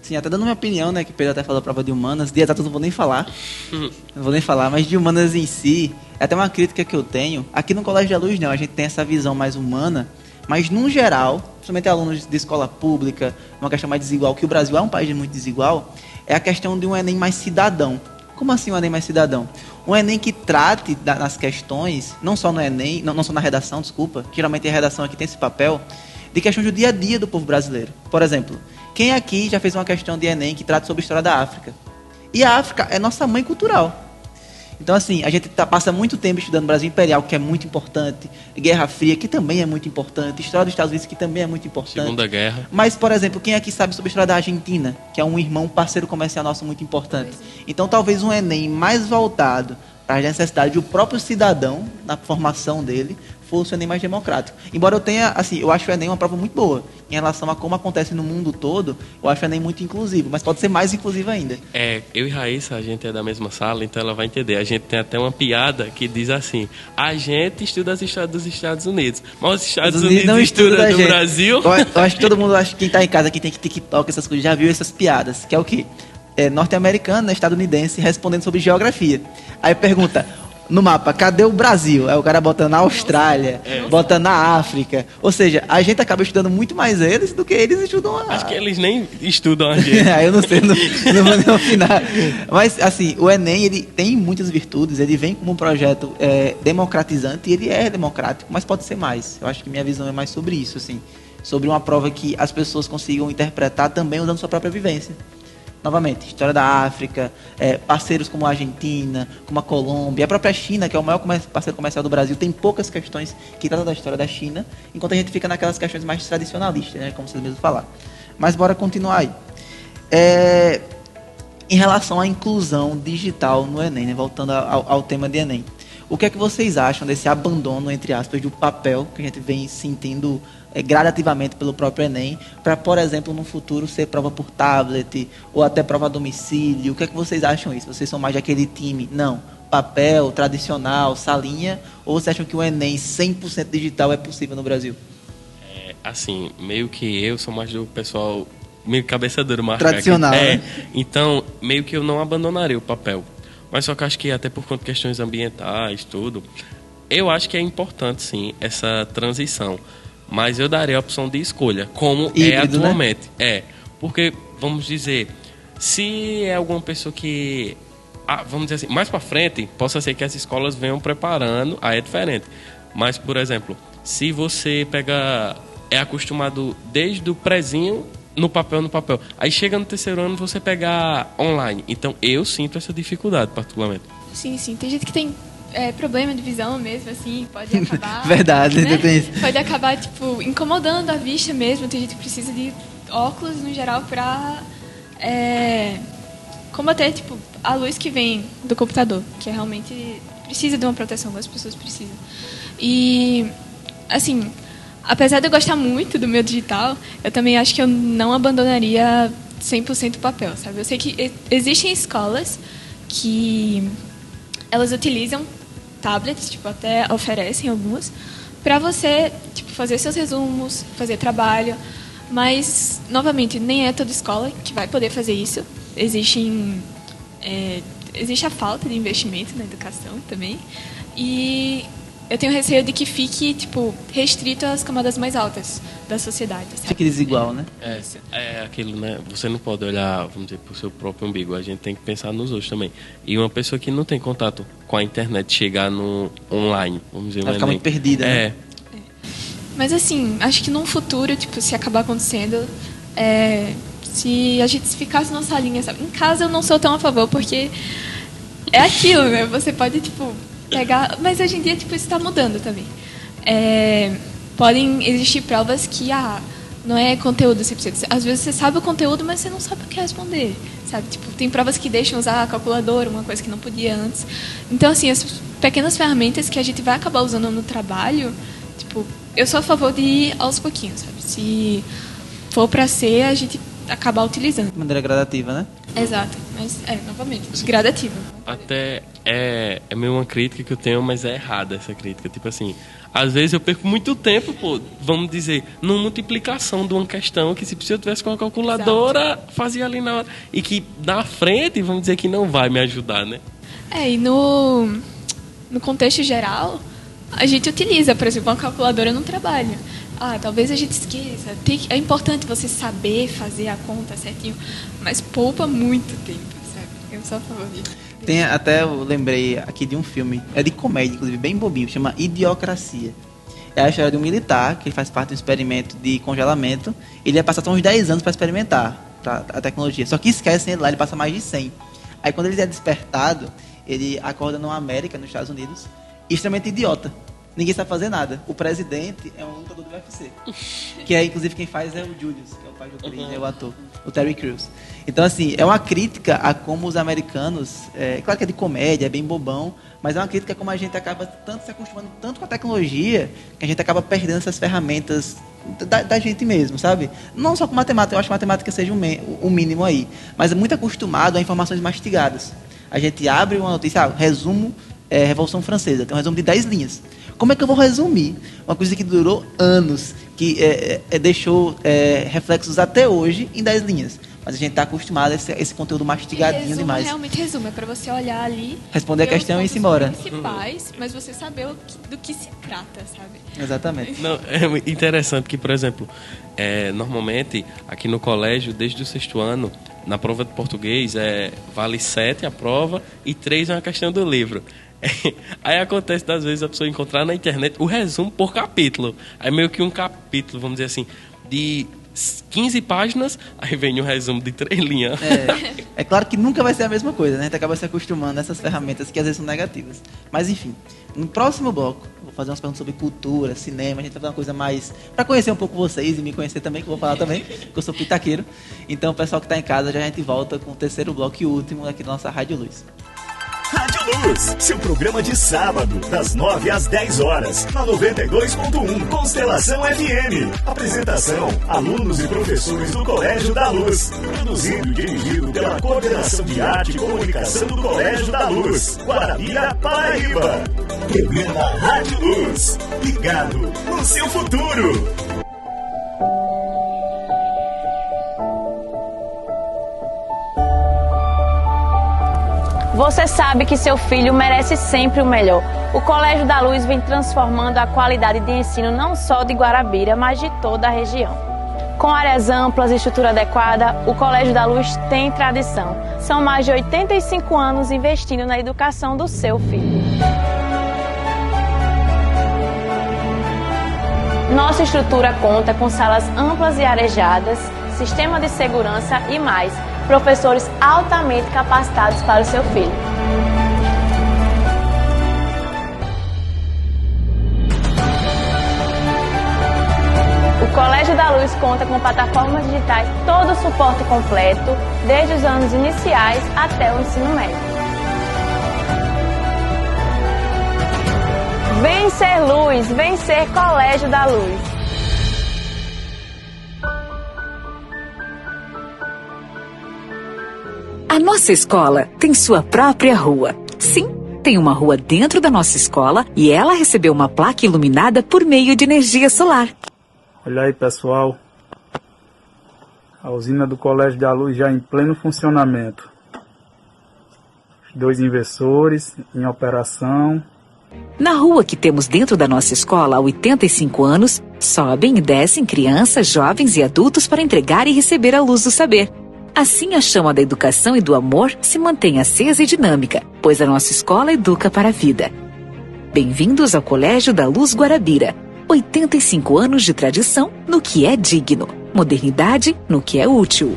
Sim, até dando minha opinião, né, que o Pedro até falou a prova de humanas, de exatas não vou nem falar, mas de humanas em si, é até uma crítica que eu tenho. Aqui no Colégio da Luz, não, a gente tem essa visão mais humana, mas, no geral, principalmente alunos de escola pública, uma questão mais desigual, que o Brasil é um país muito desigual, é a questão de um Enem mais cidadão. Como assim um Enem mais cidadão? Um Enem que trate nas questões, não só no Enem, não só na redação, desculpa, geralmente a redação aqui tem esse papel, de questões do dia a dia do povo brasileiro. Por exemplo, quem aqui já fez uma questão de Enem que trata sobre a história da África? E a África é nossa mãe cultural. Então, assim, a gente passa muito tempo estudando Brasil Imperial, que é muito importante, Guerra Fria, que também é muito importante, História dos Estados Unidos, que também é muito importante. Segunda Guerra. Mas, por exemplo, quem aqui sabe sobre a história da Argentina, que é um irmão, parceiro comercial nosso muito importante. Então, talvez um Enem mais voltado para as necessidades do próprio cidadão, na formação dele, fosse o Enem mais democrático. Embora eu tenha, assim, eu acho o Enem uma prova muito boa em relação a como acontece no mundo todo, eu acho o Enem muito inclusivo, mas pode ser mais inclusivo ainda. Eu e Raíssa, a gente é da mesma sala, então ela vai entender. A gente tem até uma piada que diz assim, a gente estuda as histórias dos Estados Unidos, mas os Estados Unidos não estudam do Brasil. Eu acho que todo mundo, quem está em casa, quem tem TikTok, essas coisas, já viu essas piadas, que é o quê? Norte-americano, né, estadunidense, respondendo sobre geografia. Aí pergunta, no mapa, cadê o Brasil? Aí o cara bota na Austrália, bota na África. Ou seja, a gente acaba estudando muito mais eles do que eles estudam Acho que eles nem estudam a gente. Eu não sei, não vou nem opinar. Mas, assim, o Enem, ele tem muitas virtudes, ele vem como um projeto democratizante, e ele é democrático, mas pode ser mais. Eu acho que minha visão é mais sobre isso, assim. Sobre uma prova que as pessoas consigam interpretar também usando sua própria vivência. Novamente, história da África, parceiros como a Argentina, como a Colômbia, a própria China, que é o maior parceiro comercial do Brasil, tem poucas questões que tratam da história da China, enquanto a gente fica naquelas questões mais tradicionalistas, né, como vocês mesmos falaram. Mas bora continuar aí. Em relação à inclusão digital no Enem, né, voltando ao tema de Enem, o que é que vocês acham desse abandono, entre aspas, do papel que a gente vem sentindo gradativamente pelo próprio Enem, para, por exemplo, no futuro ser prova por tablet ou até prova a domicílio? O que é que vocês acham isso? Vocês são mais daquele time, não, papel, tradicional, salinha, ou vocês acham que o Enem 100% digital é possível no Brasil? Assim, meio que eu sou mais do pessoal meio cabeça dura, tradicional, né? Então, meio que eu não abandonaria o papel. Mas só que acho que até por conta de questões ambientais, tudo, eu acho que é importante, sim, essa transição. Mas eu daria a opção de escolha, como híbrido, é atualmente. Né? Porque, vamos dizer, se é alguma pessoa que... vamos dizer assim, mais para frente, possa ser que as escolas venham preparando, aí é diferente. Mas, por exemplo, se você é acostumado desde o prezinho no papel, aí chega no terceiro ano você pegar online. Então, eu sinto essa dificuldade, particularmente. Sim. Tem gente que tem problema de visão mesmo, assim, pode acabar... Verdade, né? Tem isso. Pode acabar, tipo, incomodando a vista mesmo. Tem gente que precisa de óculos, no geral, pra... combater, tipo, a luz que vem do computador, que realmente precisa de uma proteção, as pessoas precisam. E, assim, apesar de eu gostar muito do meu digital, eu também acho que eu não abandonaria 100% o papel, sabe? Eu sei que existem escolas que elas utilizam tablets, tipo, até oferecem algumas, para você, tipo, fazer seus resumos, fazer trabalho, mas, novamente, nem é toda escola que vai poder fazer isso. Existe a falta de investimento na educação também. E eu tenho receio de que fique, tipo, restrito às camadas mais altas da sociedade. Sabe? Fique desigual, né? É aquilo, né? Você não pode olhar, vamos dizer, pro seu próprio umbigo. A gente tem que pensar nos outros também. E uma pessoa que não tem contato com a internet chegar no online, vamos dizer... Vai ficar muito perdida, né? Mas, assim, acho que num futuro, tipo, se acabar acontecendo... se a gente ficasse na salinha, sabe? Em casa eu não sou tão a favor, porque é aquilo, né? Você pode, tipo, pegar... Mas hoje em dia, tipo, isso está mudando também. Podem existir provas que, não é conteúdo 100%. Às vezes você sabe o conteúdo, mas você não sabe o que responder, sabe? Tipo, tem provas que deixam usar a calculadora, uma coisa que não podia antes. Então, assim, as pequenas ferramentas que a gente vai acabar usando no trabalho, tipo, eu sou a favor de ir aos pouquinhos, sabe? Se for para ser, a gente acabar utilizando. De maneira gradativa, né? Exato. Mas, novamente, gradativa. Até é meio uma crítica que eu tenho, mas é errada essa crítica. Tipo assim, às vezes eu perco muito tempo, vamos dizer, numa multiplicação de uma questão que se eu tivesse com a calculadora, exato, fazia ali na hora. E que na frente, vamos dizer que não vai me ajudar, né? E no contexto geral, a gente utiliza, por exemplo, uma calculadora no trabalho. Talvez a gente esqueça. É importante você saber fazer a conta certinho, mas poupa muito tempo, sabe? Eu sou a favor disso. Tem até, eu lembrei aqui de um filme, é de comédia, inclusive, bem bobinho, chama Idiocracia. É a história de um militar que faz parte de um experimento de congelamento. Ele ia passar só uns 10 anos para experimentar a tecnologia. Só que esquecem ele lá, ele passa mais de 100. Aí quando ele é despertado, ele acorda na América, nos Estados Unidos, extremamente idiota. Ninguém sabe fazer nada. O presidente é um lutador do UFC. Que é, inclusive, quem faz é o Julius, que é o pai do Chris, é o ator, o Terry Crews. Então, assim, é uma crítica a como os americanos... claro que é de comédia, é bem bobão, mas é uma crítica a como a gente acaba se acostumando tanto com a tecnologia, que a gente acaba perdendo essas ferramentas da gente mesmo, sabe? Não só com matemática, eu acho que matemática seja o mínimo aí, mas é muito acostumado a informações mastigadas. A gente abre uma notícia, resumo, Revolução Francesa, tem um resumo de 10 linhas. Como é que eu vou resumir uma coisa que durou anos, que deixou reflexos até hoje em 10 linhas? Mas a gente está acostumado a esse conteúdo mastigadinho demais. Realmente resumo, é para você olhar ali, responder a questão e ir embora. Principais, mas você saber do que se trata, sabe? Exatamente. Não, é interessante que, por exemplo, normalmente aqui no colégio, desde o 6º ano, na prova de português, vale 7 a prova e 3 é uma questão do livro. Aí acontece, das vezes, a pessoa encontrar na internet o resumo por capítulo. Aí meio que um capítulo, vamos dizer assim, de 15 páginas, aí vem um resumo de 3 linhas. É claro que nunca vai ser a mesma coisa, né? A gente acaba se acostumando a essas ferramentas que às vezes são negativas. Mas enfim, no próximo bloco, vou fazer umas perguntas sobre cultura, cinema, a gente vai fazer uma coisa mais... para conhecer um pouco vocês e me conhecer também, que eu vou falar também, que eu sou pitaqueiro. Então, o pessoal que está em casa, já a gente volta com o terceiro bloco e último aqui da nossa Rádio Luz. Rádio Luz, seu programa de sábado, das 9 às 10 horas, na 92.1, Constelação FM. Apresentação, alunos e professores do Colégio da Luz. Produzido e dirigido pela Coordenação de Arte e Comunicação do Colégio da Luz, Guarabira, Paraíba. Programa Rádio Luz, ligado no seu futuro. Você sabe que seu filho merece sempre o melhor. O Colégio da Luz vem transformando a qualidade de ensino não só de Guarabira, mas de toda a região. Com áreas amplas e estrutura adequada, o Colégio da Luz tem tradição. São mais de 85 anos investindo na educação do seu filho. Nossa estrutura conta com salas amplas e arejadas, sistema de segurança e mais, professores altamente capacitados para o seu filho. O Colégio da Luz conta com plataformas digitais, todo o suporte completo, desde os anos iniciais até o ensino médio. Vem ser luz, vem ser Colégio da Luz. A nossa escola tem sua própria rua. Sim, tem uma rua dentro da nossa escola e ela recebeu uma placa iluminada por meio de energia solar. Olha aí, pessoal. A usina do Colégio da Luz já em pleno funcionamento. Os 2 inversores em operação. Na rua que temos dentro da nossa escola há 85 anos, sobem e descem crianças, jovens e adultos para entregar e receber a luz do saber. Assim, a chama da educação e do amor se mantém acesa e dinâmica, pois a nossa escola educa para a vida. Bem-vindos ao Colégio da Luz Guarabira. 85 anos de tradição no que é digno, modernidade no que é útil.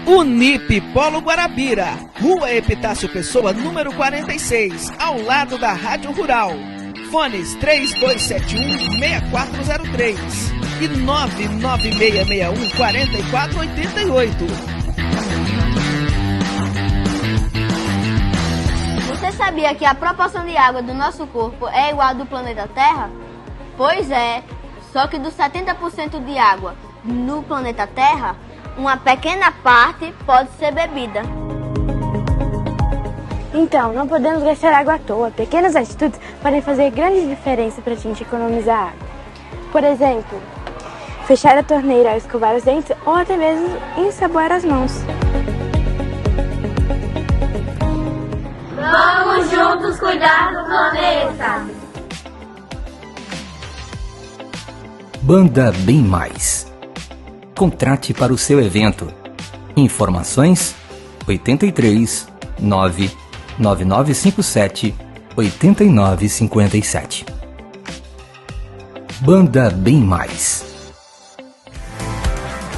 Unip Polo Guarabira, Rua Epitácio Pessoa, número 46, ao lado da Rádio Rural. Fones 3271-6403 e 99661-4488. Você sabia que a proporção de água do nosso corpo é igual à do planeta Terra? Pois é, só que dos 70% de água no planeta Terra, uma pequena parte pode ser bebida. Então, não podemos gastar água à toa. Pequenas atitudes podem fazer grande diferença para a gente economizar água. Por exemplo, fechar a torneira ao escovar os dentes ou até mesmo ensaboar as mãos. Vamos juntos cuidar do planeta! Banda Bem Mais. Contrate para o seu evento. Informações 83 99957 8957. Banda Bem Mais.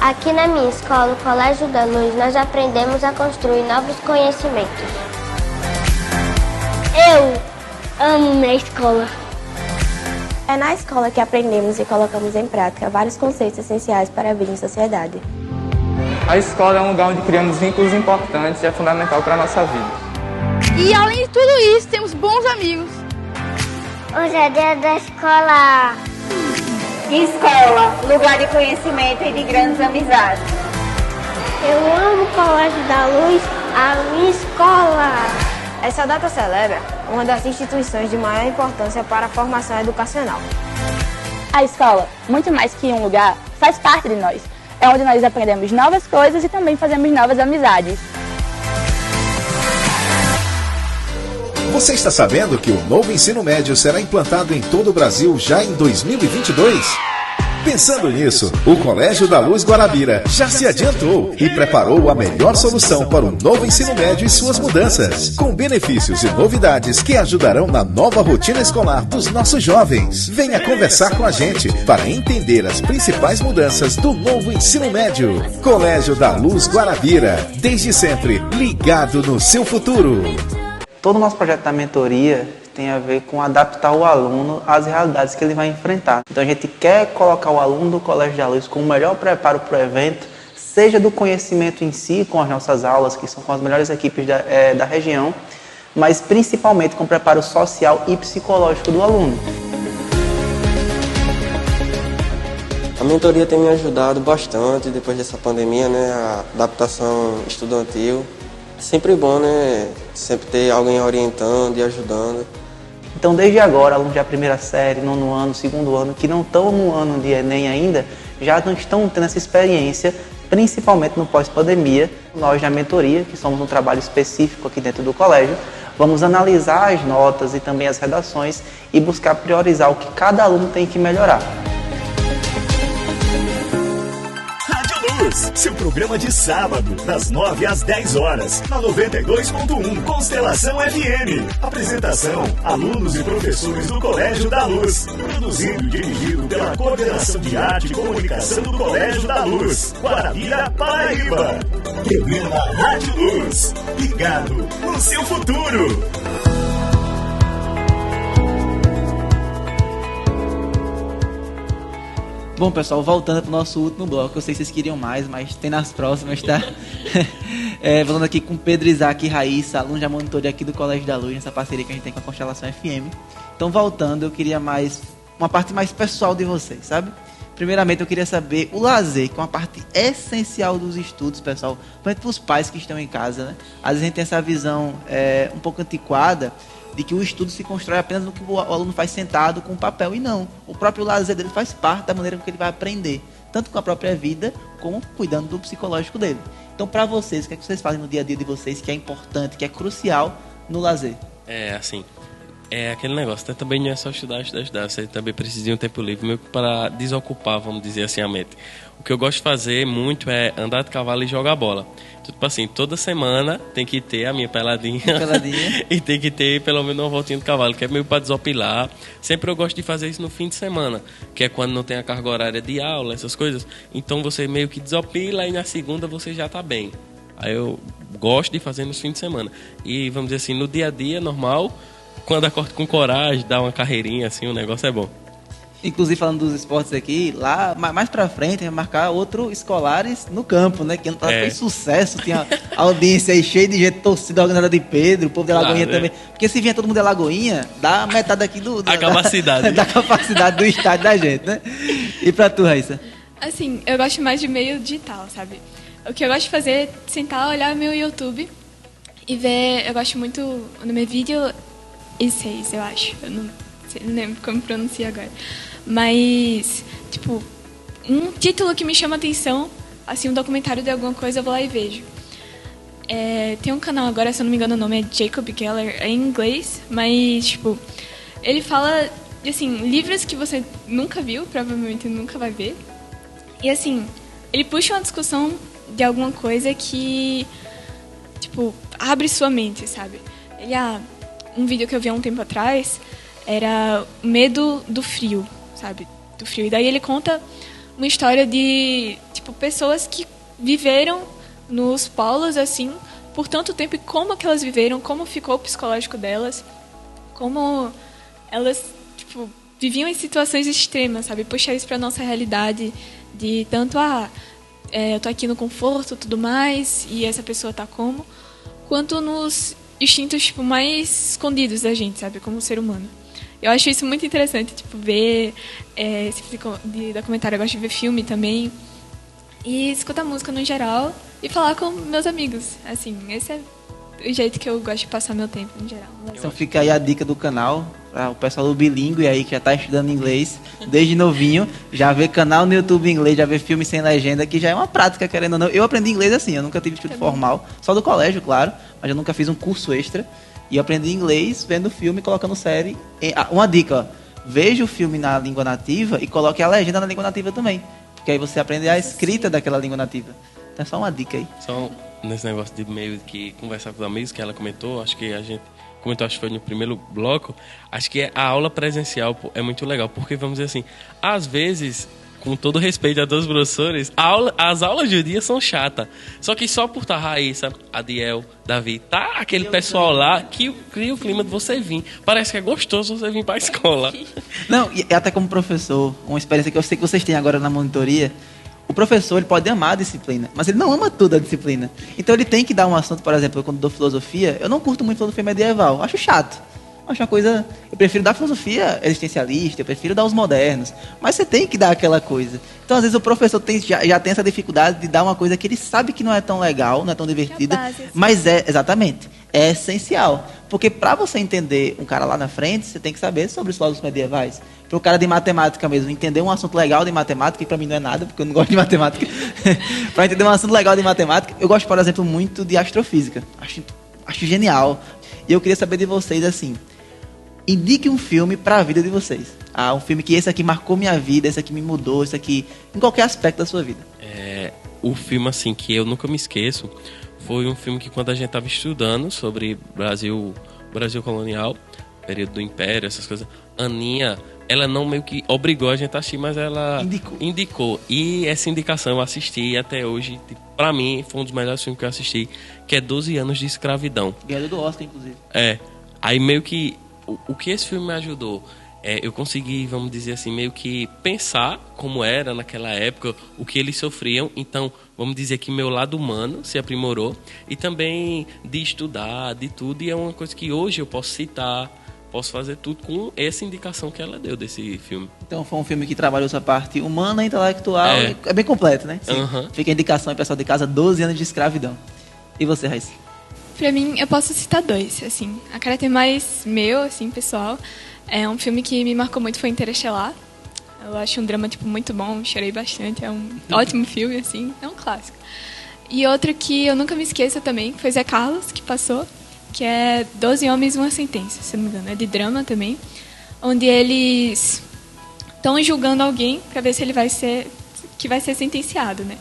Aqui na minha escola, o Colégio da Luz, nós aprendemos a construir novos conhecimentos. Eu amo minha escola. É na escola que aprendemos e colocamos em prática vários conceitos essenciais para a vida em sociedade. A escola é um lugar onde criamos vínculos importantes e é fundamental para a nossa vida. E além de tudo isso, temos bons amigos. Hoje é dia da escola. Escola, lugar de conhecimento e de grandes amizades. Eu amo o Colégio da Luz, a minha escola. Essa data celebra uma das instituições de maior importância para a formação educacional. A escola, muito mais que um lugar, faz parte de nós. É onde nós aprendemos novas coisas e também fazemos novas amizades. Você está sabendo que o novo ensino médio será implantado em todo o Brasil já em 2022? Pensando nisso, o Colégio da Luz Guarabira já se adiantou e preparou a melhor solução para o novo ensino médio e suas mudanças, com benefícios e novidades que ajudarão na nova rotina escolar dos nossos jovens. Venha conversar com a gente para entender as principais mudanças do novo ensino médio. Colégio da Luz Guarabira, desde sempre ligado no seu futuro. Todo o nosso projeto da mentoria tem a ver com adaptar o aluno às realidades que ele vai enfrentar. Então a gente quer colocar o aluno do Colégio da Luz com o melhor preparo para o evento, seja do conhecimento em si, com as nossas aulas, que são com as melhores equipes da região, mas principalmente com o preparo social e psicológico do aluno. A mentoria tem me ajudado bastante depois dessa pandemia, né? A adaptação estudantil. Sempre bom, né? Sempre ter alguém orientando e ajudando. Então, desde agora, alunos da primeira série, nono ano, segundo ano, que não estão no ano de Enem ainda, já não estão tendo essa experiência principalmente no pós-pandemia. Nós, na mentoria, que somos um trabalho específico aqui dentro do colégio, vamos analisar as notas e também as redações e buscar priorizar o que cada aluno tem que melhorar. Seu programa de sábado, das 9 às 10 horas, na 92.1 Constelação FM. Apresentação, alunos e professores do Colégio da Luz. Produzido e dirigido pela Coordenação de Arte e Comunicação do Colégio da Luz, Guarabira, Paraíba. Programa Rádio Luz, ligado no seu futuro. Bom, pessoal, voltando para o nosso último bloco, eu sei que vocês queriam mais, mas tem nas próximas, tá? Falando aqui com Pedro Isaac e Raíssa, alunos da monitoria aqui do Colégio da Luz, nessa parceria que a gente tem com a Constelação FM. Então, voltando, eu queria uma parte mais pessoal de vocês, sabe? Primeiramente, eu queria saber o lazer, que é uma parte essencial dos estudos, pessoal, principalmente para os pais que estão em casa, né? Às vezes a gente tem essa visão um pouco antiquada, de que o estudo se constrói apenas no que o aluno faz sentado com o papel, e não. O próprio lazer dele faz parte da maneira com que ele vai aprender, tanto com a própria vida, como cuidando do psicológico dele. Então, para vocês, o que é que vocês fazem no dia a dia de vocês que é importante, que é crucial no lazer? É aquele negócio, também não é só estudar, você também precisa de um tempo livre, meio que para desocupar, vamos dizer assim, a mente. O que eu gosto de fazer muito é andar de cavalo e jogar bola. Tipo assim, toda semana tem que ter a minha peladinha. E tem que ter pelo menos uma voltinha de cavalo, que é meio para desopilar. Sempre eu gosto de fazer isso no fim de semana, que é quando não tem a carga horária de aula, essas coisas. Então você meio que desopila e na segunda você já tá bem. Aí eu gosto de fazer nos fins de semana. E vamos dizer assim, no dia a dia normal, quando acordo com coragem, dá uma carreirinha assim, o negócio é bom. Inclusive, falando dos esportes aqui, lá mais pra frente vai marcar outro Escolares no campo, né? Que ano passado foi sucesso, tinha audiência aí cheia de gente, torcida organizada de Pedro, o povo da Lagoinha também. Porque se vier todo mundo da Lagoinha, dá metade aqui a capacidade. Da capacidade do estádio da gente, né? E pra tu, Raíssa? Assim, eu gosto mais de meio digital, sabe? O que eu gosto de fazer é sentar, olhar meu YouTube e ver. Eu gosto muito. No meu vídeo essays, eu acho. Eu não lembro como pronuncia agora. Mas, tipo, um título que me chama a atenção, assim, um documentário de alguma coisa, eu vou lá e vejo. Tem um canal agora, se eu não me engano o nome é Jacob Geller, é em inglês, mas, tipo, ele fala de, assim, livros que você nunca viu, provavelmente nunca vai ver. E, assim, ele puxa uma discussão de alguma coisa que, tipo, abre sua mente, sabe? Um vídeo que eu vi há um tempo atrás era o medo do frio, sabe? Do frio. E daí ele conta uma história de, tipo, pessoas que viveram nos polos, assim, por tanto tempo, e como que elas viveram, como ficou o psicológico delas, como elas, tipo, viviam em situações extremas, sabe? Puxar isso pra nossa realidade de tanto, eu tô aqui no conforto, tudo mais, e essa pessoa tá como, quanto nos instintos, tipo, mais escondidos da gente, sabe? Como ser humano. Eu acho isso muito interessante, tipo, ver esse tipo de documentário. Eu gosto de ver filme também. E escutar música no geral. E falar com meus amigos. Assim, esse é o jeito que eu gosto de passar meu tempo, no geral. Então fica aí a dica do canal. Para o pessoal do bilíngue aí, que já está estudando inglês desde novinho. Já vê canal no YouTube em inglês, já vê filme sem legenda, que já é uma prática, querendo ou não. Eu aprendi inglês assim, eu nunca tive estudo formal. Só do colégio, claro. Mas eu nunca fiz um curso extra. E eu aprendi inglês vendo filme e colocando série. Uma dica, ó. Veja o filme na língua nativa e coloque a legenda na língua nativa também. Porque aí você aprende a escrita daquela língua nativa. Então é só uma dica aí. Só nesse negócio de meio que conversar com os amigos que ela comentou, acho que a gente comentou, acho que foi no primeiro bloco, acho que a aula presencial é muito legal. Porque, vamos dizer assim, às vezes, com todo respeito a todos os professores, as aulas de dia são chatas. Só que só por estar Raíssa, Adiel, Davi, tá aquele pessoal lá que cria o clima de você vir. Parece que é gostoso você vir para a escola. Não, e até como professor, uma experiência que eu sei que vocês têm agora na monitoria, o professor ele pode amar a disciplina, mas ele não ama tudo a disciplina. Então ele tem que dar um assunto, por exemplo, quando eu dou filosofia, eu não curto muito filosofia medieval, acho chato. Eu acho uma coisa... Eu prefiro dar filosofia existencialista, eu prefiro dar os modernos. Mas você tem que dar aquela coisa. Então, às vezes, o professor já tem essa dificuldade de dar uma coisa que ele sabe que não é tão legal, não é tão divertida, mas exatamente, é essencial. Porque para você entender um cara lá na frente, você tem que saber sobre os filósofos medievais. Para o cara de matemática mesmo entender um assunto legal de matemática, que para mim não é nada, porque eu não gosto de matemática. Para entender um assunto legal de matemática, eu gosto, por exemplo, muito de astrofísica. Acho genial. E eu queria saber de vocês, assim, indique um filme para a vida de vocês. Um filme que esse aqui marcou minha vida, esse aqui me mudou, esse aqui, em qualquer aspecto da sua vida. O filme, assim, que eu nunca me esqueço, foi um filme que quando a gente estava estudando sobre Brasil colonial, período do Império, essas coisas, Aninha, ela não meio que obrigou a gente a assistir, mas ela indicou. E essa indicação eu assisti e até hoje, pra mim, foi um dos melhores filmes que eu assisti, que é 12 Anos de Escravidão. Ganhador do Oscar, inclusive. Aí meio que, o que esse filme me ajudou? Eu consegui, vamos dizer assim, meio que pensar como era naquela época, o que eles sofriam. Então, vamos dizer que meu lado humano se aprimorou. E também de estudar, de tudo. E é uma coisa que hoje eu posso citar, posso fazer tudo com essa indicação que ela deu desse filme. Então foi um filme que trabalhou essa parte humana, intelectual, é bem completo, né? Fica a indicação aí, pessoal de casa, 12 anos de escravidão. E você, Raíssa? Pra mim, eu posso citar dois, assim. A caráter mais meu, assim, pessoal, é um filme que me marcou muito, foi Interestelar. Eu acho um drama, tipo, muito bom, chorei bastante, é um ótimo filme, assim, é um clássico. E outro que eu nunca me esqueço também, foi Zé Carlos, que passou, que é 12 Homens e uma Sentença, se não me engano, é de drama também, onde eles estão julgando alguém para ver se ele vai ser sentenciado, né?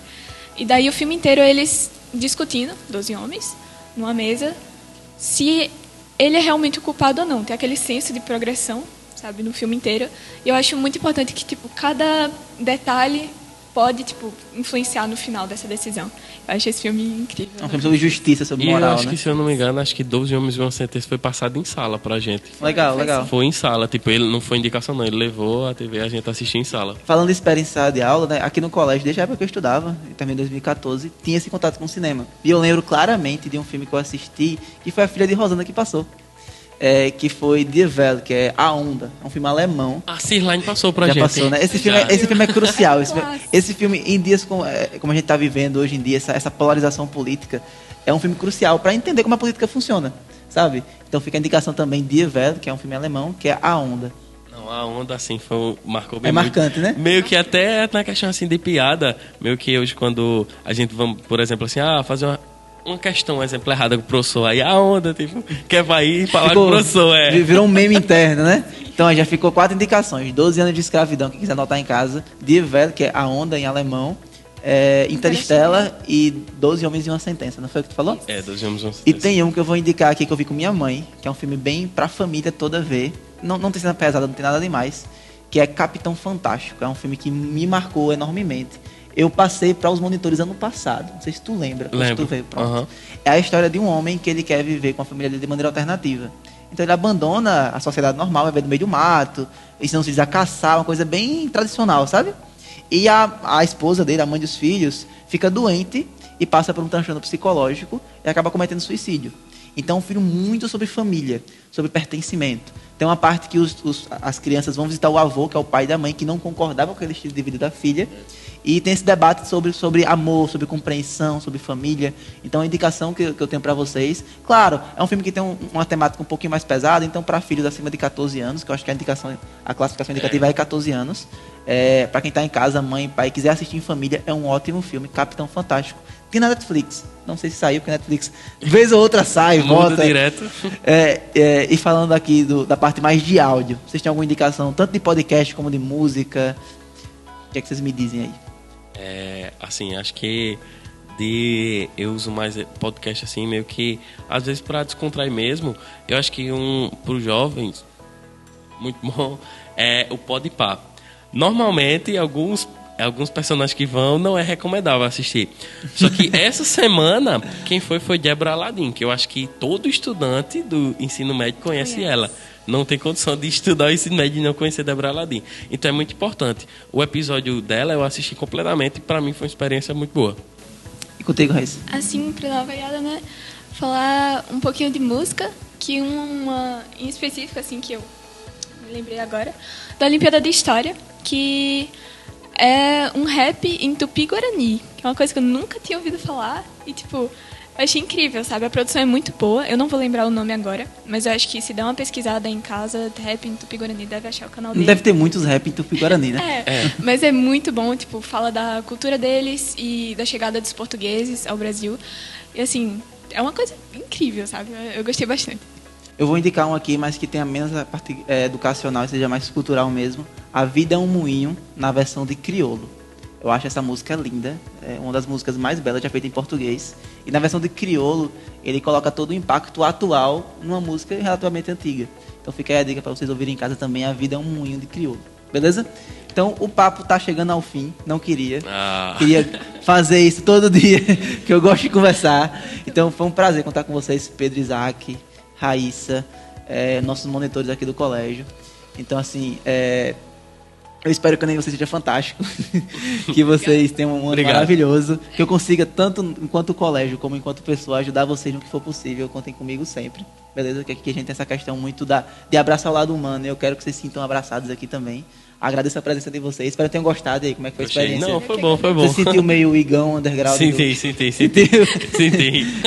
E daí o filme inteiro eles discutindo, 12 homens, numa mesa, se ele é realmente o culpado ou não. Tem aquele senso de progressão, sabe, no filme inteiro. E eu acho muito importante que, tipo, cada detalhe pode, tipo, influenciar no final dessa decisão. Eu acho esse filme incrível. É um filme sobre justiça, sobre moral, eu acho né? que, se eu não me engano, acho que 12 Homens e uma Sentença foi passado em sala pra gente. Legal. Foi em sala, tipo, ele não foi indicação não, ele levou a TV, a gente assistiu em sala. Falando de experiência de aula, né, aqui no colégio, desde a época que eu estudava, também em 2014, tinha esse contato com o cinema. E eu lembro claramente de um filme que eu assisti, que foi A Filha de Rosana que passou. Que foi Die Welle, que é A Onda. É um filme alemão. A Cirline passou pra já gente. Passou, né? Esse filme é crucial. Esse filme, em dias como a gente está vivendo hoje em dia, essa polarização política, é um filme crucial para entender como a política funciona, sabe? Então fica a indicação também, Die Welle, que é um filme alemão, que é A Onda. Não, A Onda, assim, marcou bem. É marcante, muito, né? Meio que até na questão, assim, de piada, meio que hoje, quando a gente vamos, por exemplo, assim, fazer uma questão, um exemplo errado com o professor, aí A Onda, tipo, quer vai ir falar com o professor, Virou um meme interno, né? Então aí já ficou 4 indicações: 12 anos de escravidão, quem quiser anotar em casa, Die Welle, que é A Onda em alemão, Interstellar e 12 Homens e uma Sentença, não foi o que tu falou? 12 Homens e uma Sentença. E tem um que eu vou indicar aqui, que eu vi com minha mãe, que é um filme bem pra família toda ver, não tem cena pesada, não tem nada demais, que é Capitão Fantástico. É um filme que me marcou enormemente. Eu passei para os monitores ano passado. Não sei se tu lembra. Lembro. Se tu veio, pronto. É a história de um homem que ele quer viver com a família dele de maneira alternativa. Então ele abandona a sociedade normal, vai viver no meio do mato, ensinando os filhos a caçar, uma coisa bem tradicional, sabe? E a esposa dele, a mãe dos filhos, fica doente e passa por um transtorno psicológico e acaba cometendo suicídio. Então é um filme muito sobre família, sobre pertencimento. Tem uma parte que as crianças vão visitar o avô, que é o pai da mãe, que não concordava com aquele estilo de vida da filha. E tem esse debate sobre amor, sobre compreensão, sobre família. Então a indicação que eu tenho para vocês, claro, é um filme que tem uma temática um pouquinho mais pesada, então para filhos acima de 14 anos, que eu acho que a classificação indicativa é 14 anos. Para quem está em casa, mãe, pai, quiser assistir em família, é um ótimo filme, Capitão Fantástico. Tem na Netflix, não sei se saiu, porque a Netflix, vez ou outra sai, volta. Direto. E falando aqui da parte mais de áudio, vocês têm alguma indicação, tanto de podcast como de música? O que é que vocês me dizem aí? Assim, acho que eu uso mais podcast assim, meio que às vezes para descontrair mesmo. Eu acho que para os jovens muito bom é o Podpah. Normalmente alguns personagens que vão não é recomendável assistir. Só que essa semana quem foi Débora Aladim, que eu acho que todo estudante do ensino médio conhece ela. Não tem condição de estudar o ensino médio e não conhecer Débora Aladim. Então é muito importante. O episódio dela eu assisti completamente e para mim foi uma experiência muito boa. E contigo, Raíssa? Assim, pra dar uma variada, né? falar um pouquinho de música, que uma em específico, assim, que eu me lembrei agora, da Olimpíada de História, que é um rap em Tupi-Guarani, que é uma coisa que eu nunca tinha ouvido falar e, tipo, eu achei incrível, sabe? A produção é muito boa, eu não vou lembrar o nome agora, mas eu acho que se der uma pesquisada em casa, rap em Tupi-Guarani, deve achar o canal dele. Deve ter muitos rap em Tupi-Guarani, né? Mas é muito bom, tipo, fala da cultura deles e da chegada dos portugueses ao Brasil. E, assim, é uma coisa incrível, sabe? Eu gostei bastante. Eu vou indicar um aqui, mas que tenha menos a parte educacional e seja mais cultural mesmo. A Vida é um Moinho, na versão de crioulo. Eu acho essa música linda, é uma das músicas mais belas já feitas em português. E na versão de crioulo, ele coloca todo o impacto atual numa música relativamente antiga. Então fica aí a dica para vocês ouvirem em casa também, A Vida é um Moinho de crioulo. Beleza? Então o papo tá chegando ao fim, não queria. Queria fazer isso todo dia, que eu gosto de conversar. Então foi um prazer contar com vocês, Pedro, Isaac, Raíssa, nossos monitores aqui do colégio. Então, assim, eu espero que o Enem seja fantástico, que vocês tenham um ano maravilhoso, que eu consiga, tanto enquanto colégio como enquanto pessoa, ajudar vocês no que for possível. Contem comigo sempre, beleza? Que aqui a gente tem essa questão muito de abraçar o lado humano, e eu quero que vocês se sintam abraçados aqui também. Agradeço a presença de vocês, espero que tenham gostado. E aí, como é que foi a experiência? Não, foi bom. Você sentiu meio o Igão underground? Senti.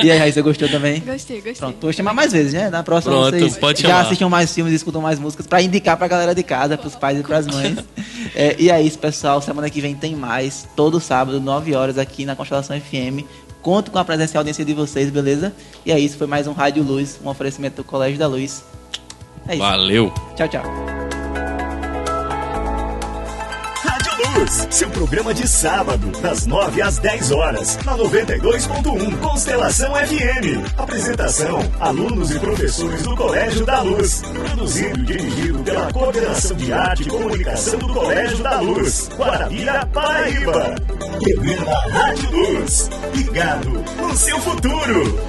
E aí, Raíssa, gostou também? Gostei. Pronto, vou chamar mais vezes, né? Na próxima vocês pode já chamar. assistam mais filmes e escutam mais músicas pra indicar pra galera de casa, pros pais e pras mães. E é isso, pessoal. Semana que vem tem mais. Todo sábado, 9 horas, aqui na Constelação FM. Conto com a presença e audiência de vocês, beleza? E é isso, foi mais um Rádio Luz, um oferecimento do Colégio da Luz. É isso. Valeu. Tchau. Seu programa de sábado, das 9 às 10 horas, na 92.1 Constelação FM. Apresentação: alunos e professores do Colégio da Luz. Produzido e dirigido pela Coordenação de Arte e Comunicação do Colégio da Luz, Guarabira, Paraíba. Programa Rádio Luz, ligado no seu futuro.